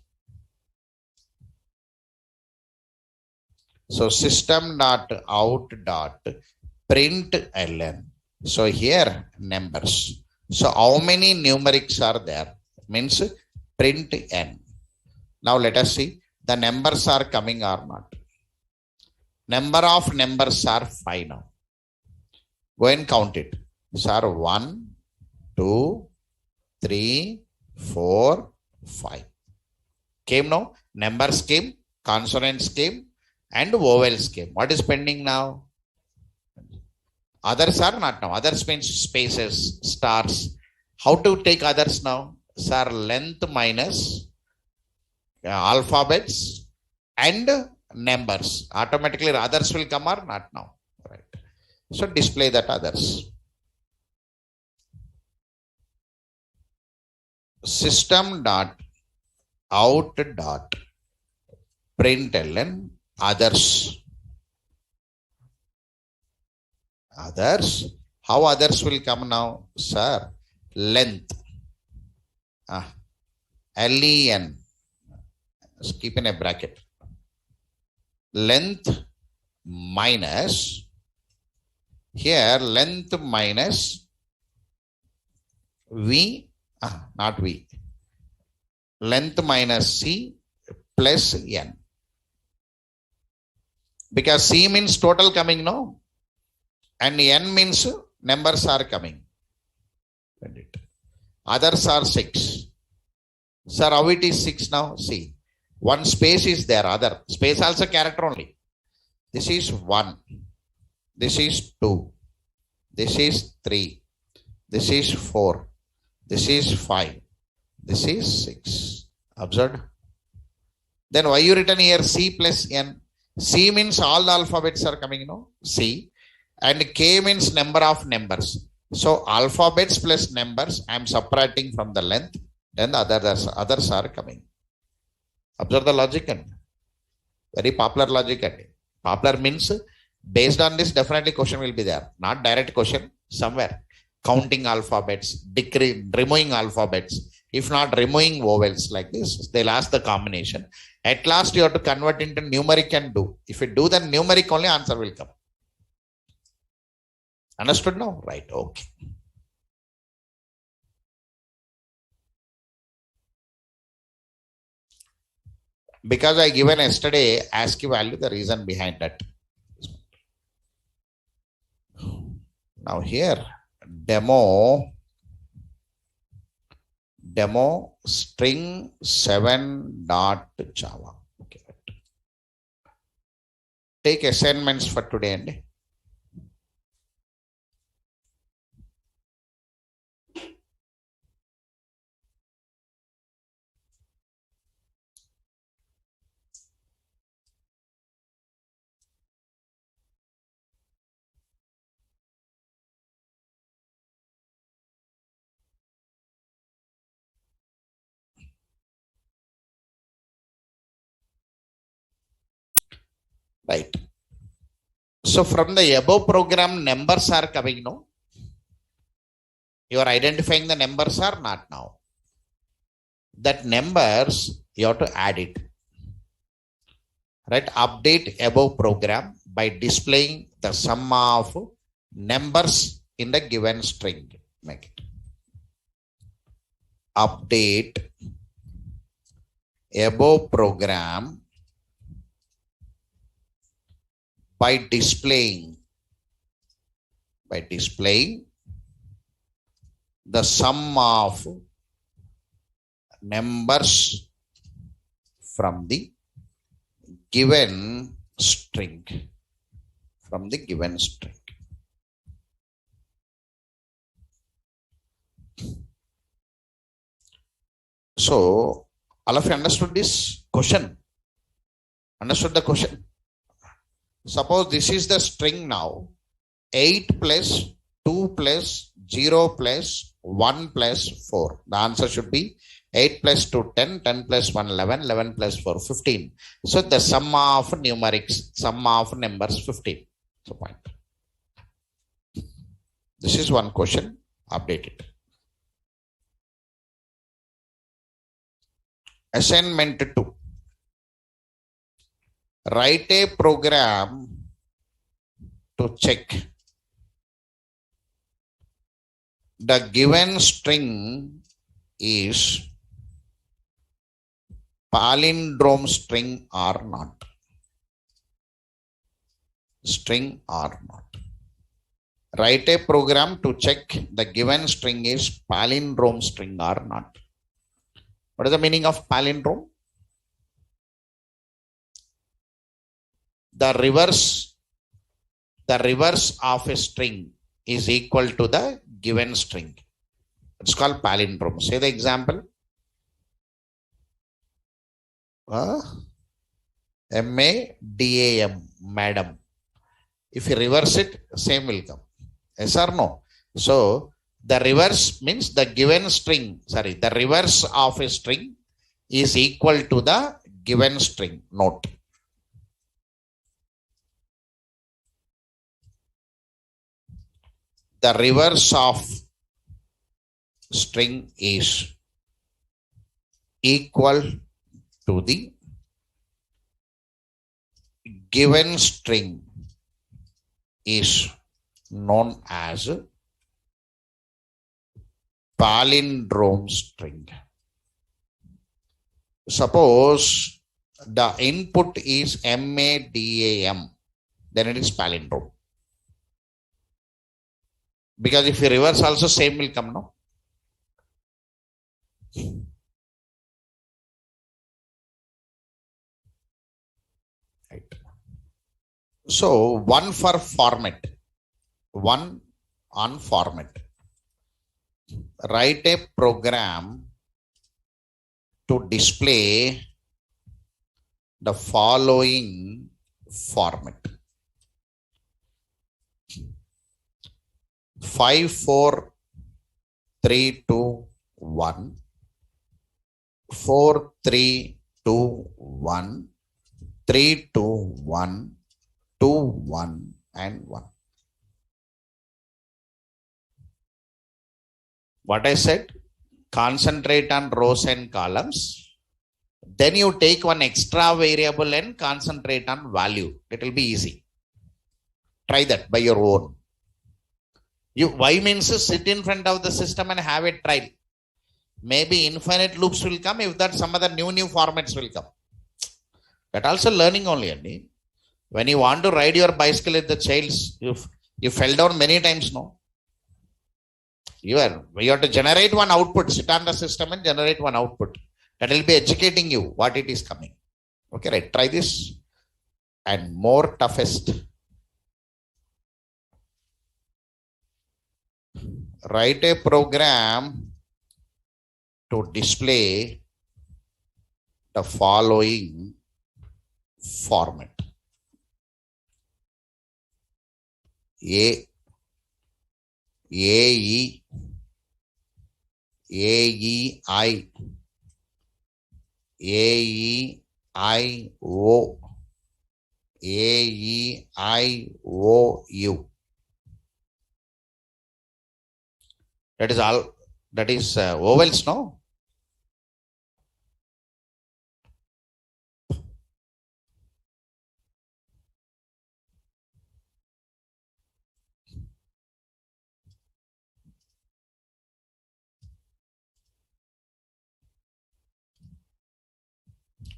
Speaker 1: So system dot out dot print ln. So here numbers. So how many numerics are there? Means print n. Now let us see the numbers are coming or not. Number of numbers are 5 now. Go and count it. Sir, 1, 2, 3, 4, 5. Came now? Numbers came, consonants came, and vowels came. What is pending now? Others are not now. Others means spaces, stars. How to take others now? Sir, length minus alphabets and numbers. Automatically others will come or not now? Right. So display that others. System dot out dot println others. Others. How others will come now? Sir, length. LEN. Just keep in a bracket. Length minus. Here length minus V. Not V. Length minus C plus N. Because C means total coming, no? And N means numbers are coming. Others are 6. Sir, how it is 6 now? See. One space is there. Other. Space also character only. This is 1. This is 2. This is 3. This is 4. This is 5. This is 6. Observed? Then why you written here C plus N? C means all the alphabets are coming, no? C. And K means number of numbers. So alphabets plus numbers I am separating from the length. Then the others are coming. Observe the logic. And very popular logic. And popular means based on this definitely question will be there. Not direct question. Somewhere. Counting alphabets. Removing alphabets. If not removing vowels like this, they'll ask the combination. At last you have to convert into numeric and do. If you do the numeric only, answer will come. Understood now? Right. Okay. Because I given yesterday ASCII value, the reason behind that. Now here, demo string 7.java. Okay. Take assignments for today and right. So from the above program, numbers are coming, no? You are identifying the numbers or not now? That numbers, you have to add it. Right? Update above program by displaying the sum of numbers in the given string. Make it. Update above program by displaying the sum of numbers from the given string. So all of you understood this question? Understood the question? Suppose this is the string now. 8 plus 2 plus 0 plus 1 plus 4. The answer should be 8 plus 2, 10, 10 plus 1, 11, 11 plus 4, 15. So the sum of numerics, sum of numbers, 15. So point. This is one question. Update it. Assignment 2. Write a program to check the given string is palindrome string or not. String or not. Write a program to check the given string is palindrome string or not. What is the meaning of palindrome? The reverse of a string is equal to the given string. It's called palindrome. Say the example. MADAM, madam. If you reverse it, same will come. Yes or no? So the reverse means the given string, the reverse of a string is equal to the given string. Note. The reverse of string is equal to the given string is known as palindrome string. Suppose the input is MADAM, then it is palindrome. Because if you reverse also, same will come, no? Right. So one for format, one on format. Write a program to display the following format. 5, 4, 3, 2, 1. 4, 3, 2, 1. 3, 2, 1. 2, 1 and 1. What I said? Concentrate on rows and columns. Then you take one extra variable and concentrate on value. It will be easy. Try that by your own. Why means sit in front of the system and have a trial. Maybe infinite loops will come. If that, some other new formats will come. That also learning only. When you want to ride your bicycle at the child's, you fell down many times, no? You have to generate one output. Sit on the system and generate one output. That will be educating you what it is coming. Okay, right. Try this. And more toughest. Write a program to display the following format. AE, AEI, AEIO, AEIOU. That is all. That is vowels, no?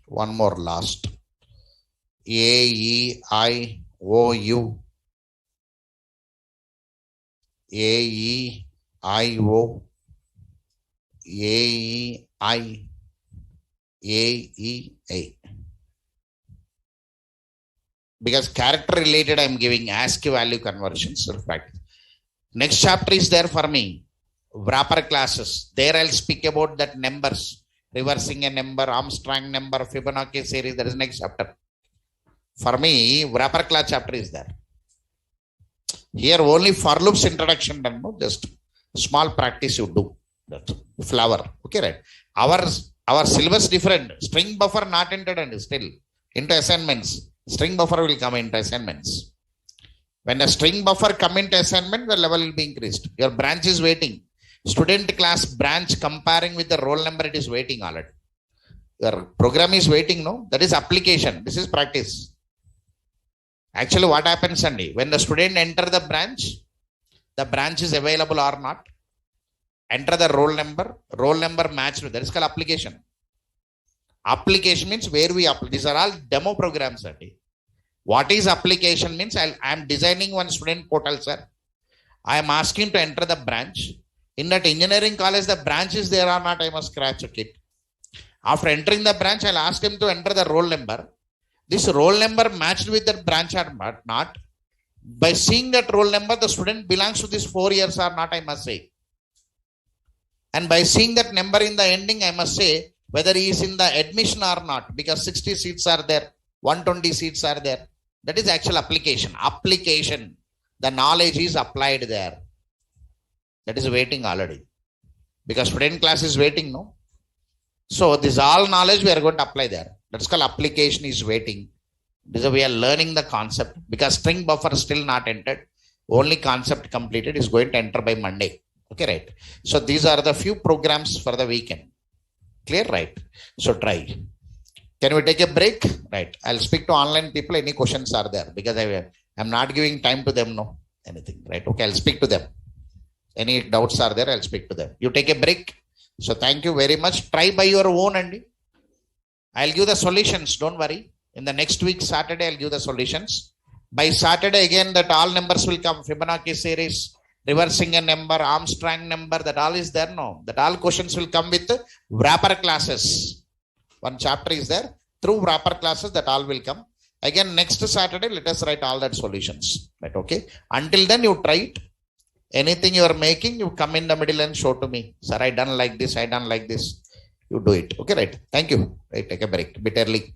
Speaker 1: One more last. AEIOU, AEIO, AEI, AEA. Because character related I am giving ASCII value conversions. In fact, next chapter is there for me. Wrapper classes. There I'll speak about that numbers. Reversing a number, Armstrong number, Fibonacci series. That is next chapter. For me, wrapper class chapter is there. Here only for loops introduction done, no? Just small practice you do. That flower. Okay, right. Our syllabus different. String buffer not entered and still into assignments. String buffer will come into assignments. When a string buffer come into assignment, the level will be increased. Your branch is waiting. Student class branch comparing with the roll number, it is waiting already. Your program is waiting, no? That is application. This is practice. Actually, what happens, Sandy? When the student enter the branch is available or not. Enter the roll number matched with that is called application. Application means where we apply. These are all demo programs, Sandy. What is application means? I am designing one student portal, sir. I am asking to enter the branch. In that engineering college, the branch is there or not, I must scratch a kit. After entering the branch, I'll ask him to enter the roll number. This roll number matched with that branch or not. By seeing that roll number, the student belongs to this 4 years or not, I must say. And by seeing that number in the ending, I must say whether he is in the admission or not, because 60 seats are there, 120 seats are there. That is actual application. Application. The knowledge is applied there. That is waiting already. Because student class is waiting, no? So this all knowledge we are going to apply there. That's called application is waiting. This is we are learning the concept because string buffer still not entered. Only concept completed is going to enter by Monday. Okay, right. So these are the few programs for the weekend. Clear, right? So try. Can we take a break? Right. I'll speak to online people. Any questions are there? Because I'm not giving time to them. No, anything. Right. Okay. I'll speak to them. Any doubts are there? I'll speak to them. You take a break. So thank you very much. Try by your own, Andy. I'll give the solutions. Don't worry. In the next week, Saturday, I'll give the solutions. By Saturday, again, that all numbers will come. Fibonacci series, reversing a number, Armstrong number, that all is there. No, that all questions will come with wrapper classes. One chapter is there. Through wrapper classes, that all will come. Again, next Saturday, let us write all that solutions. Right, okay. Until then, you try it. Anything you are making, you come in the middle and show to me. Sir, I done like this, I done like this. You do it. Okay, right. Thank you. Right, take a break. Bit early.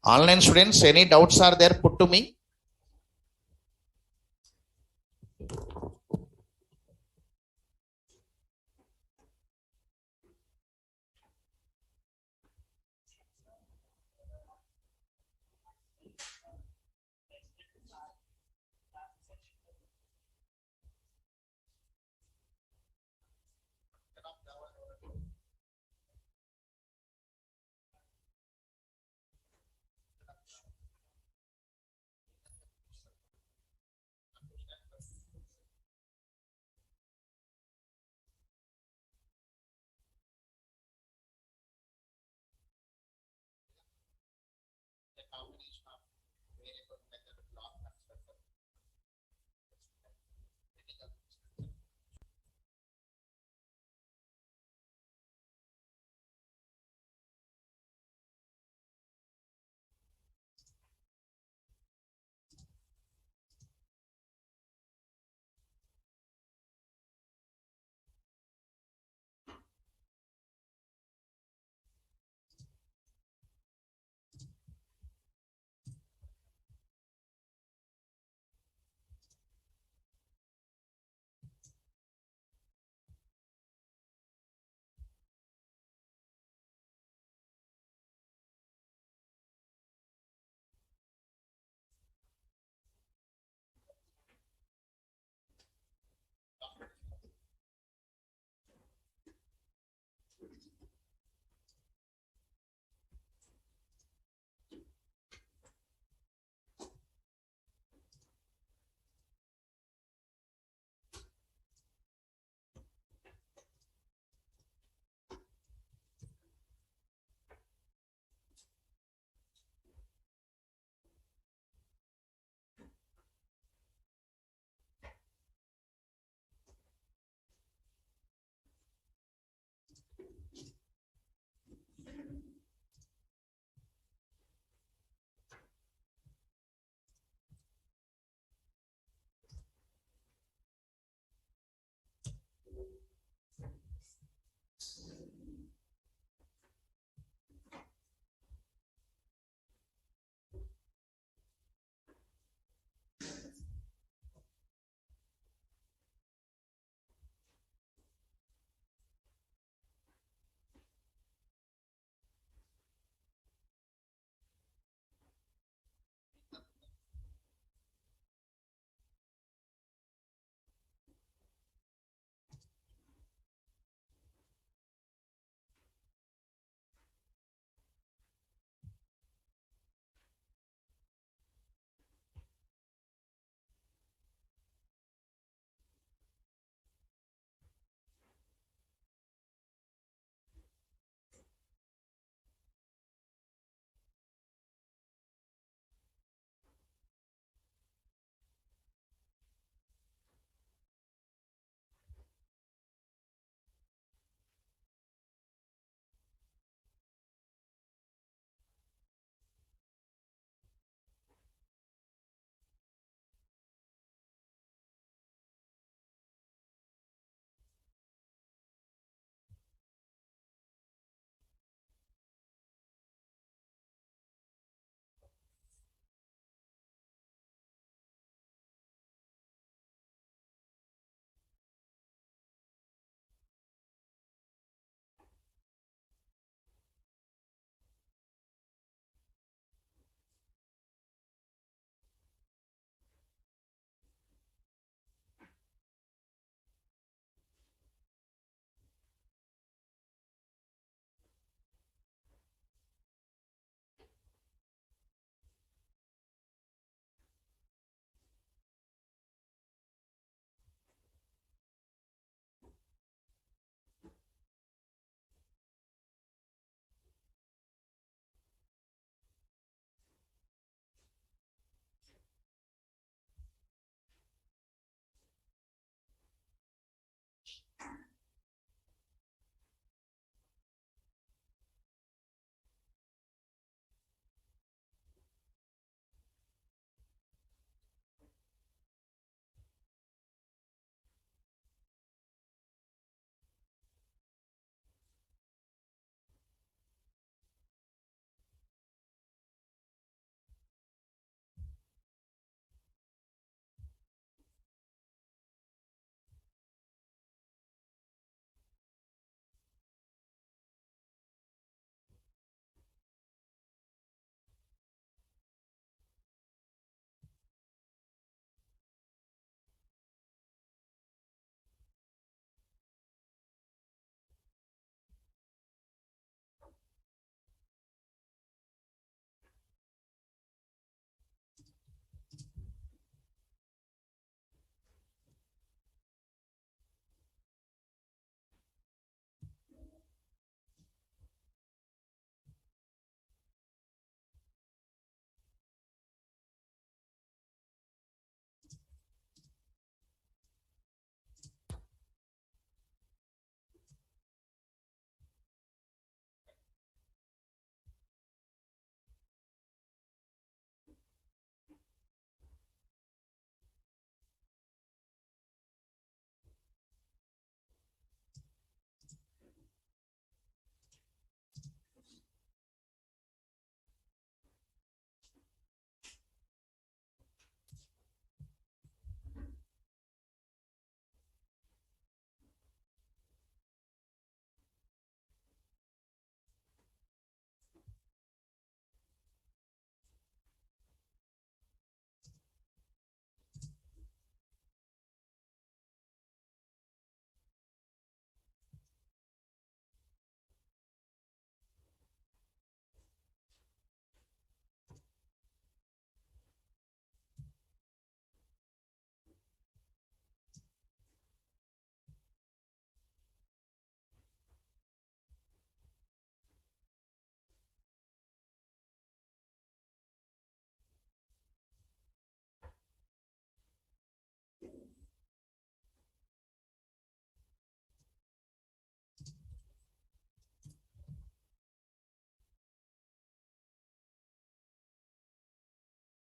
Speaker 1: Online students, any doubts are there, put to me.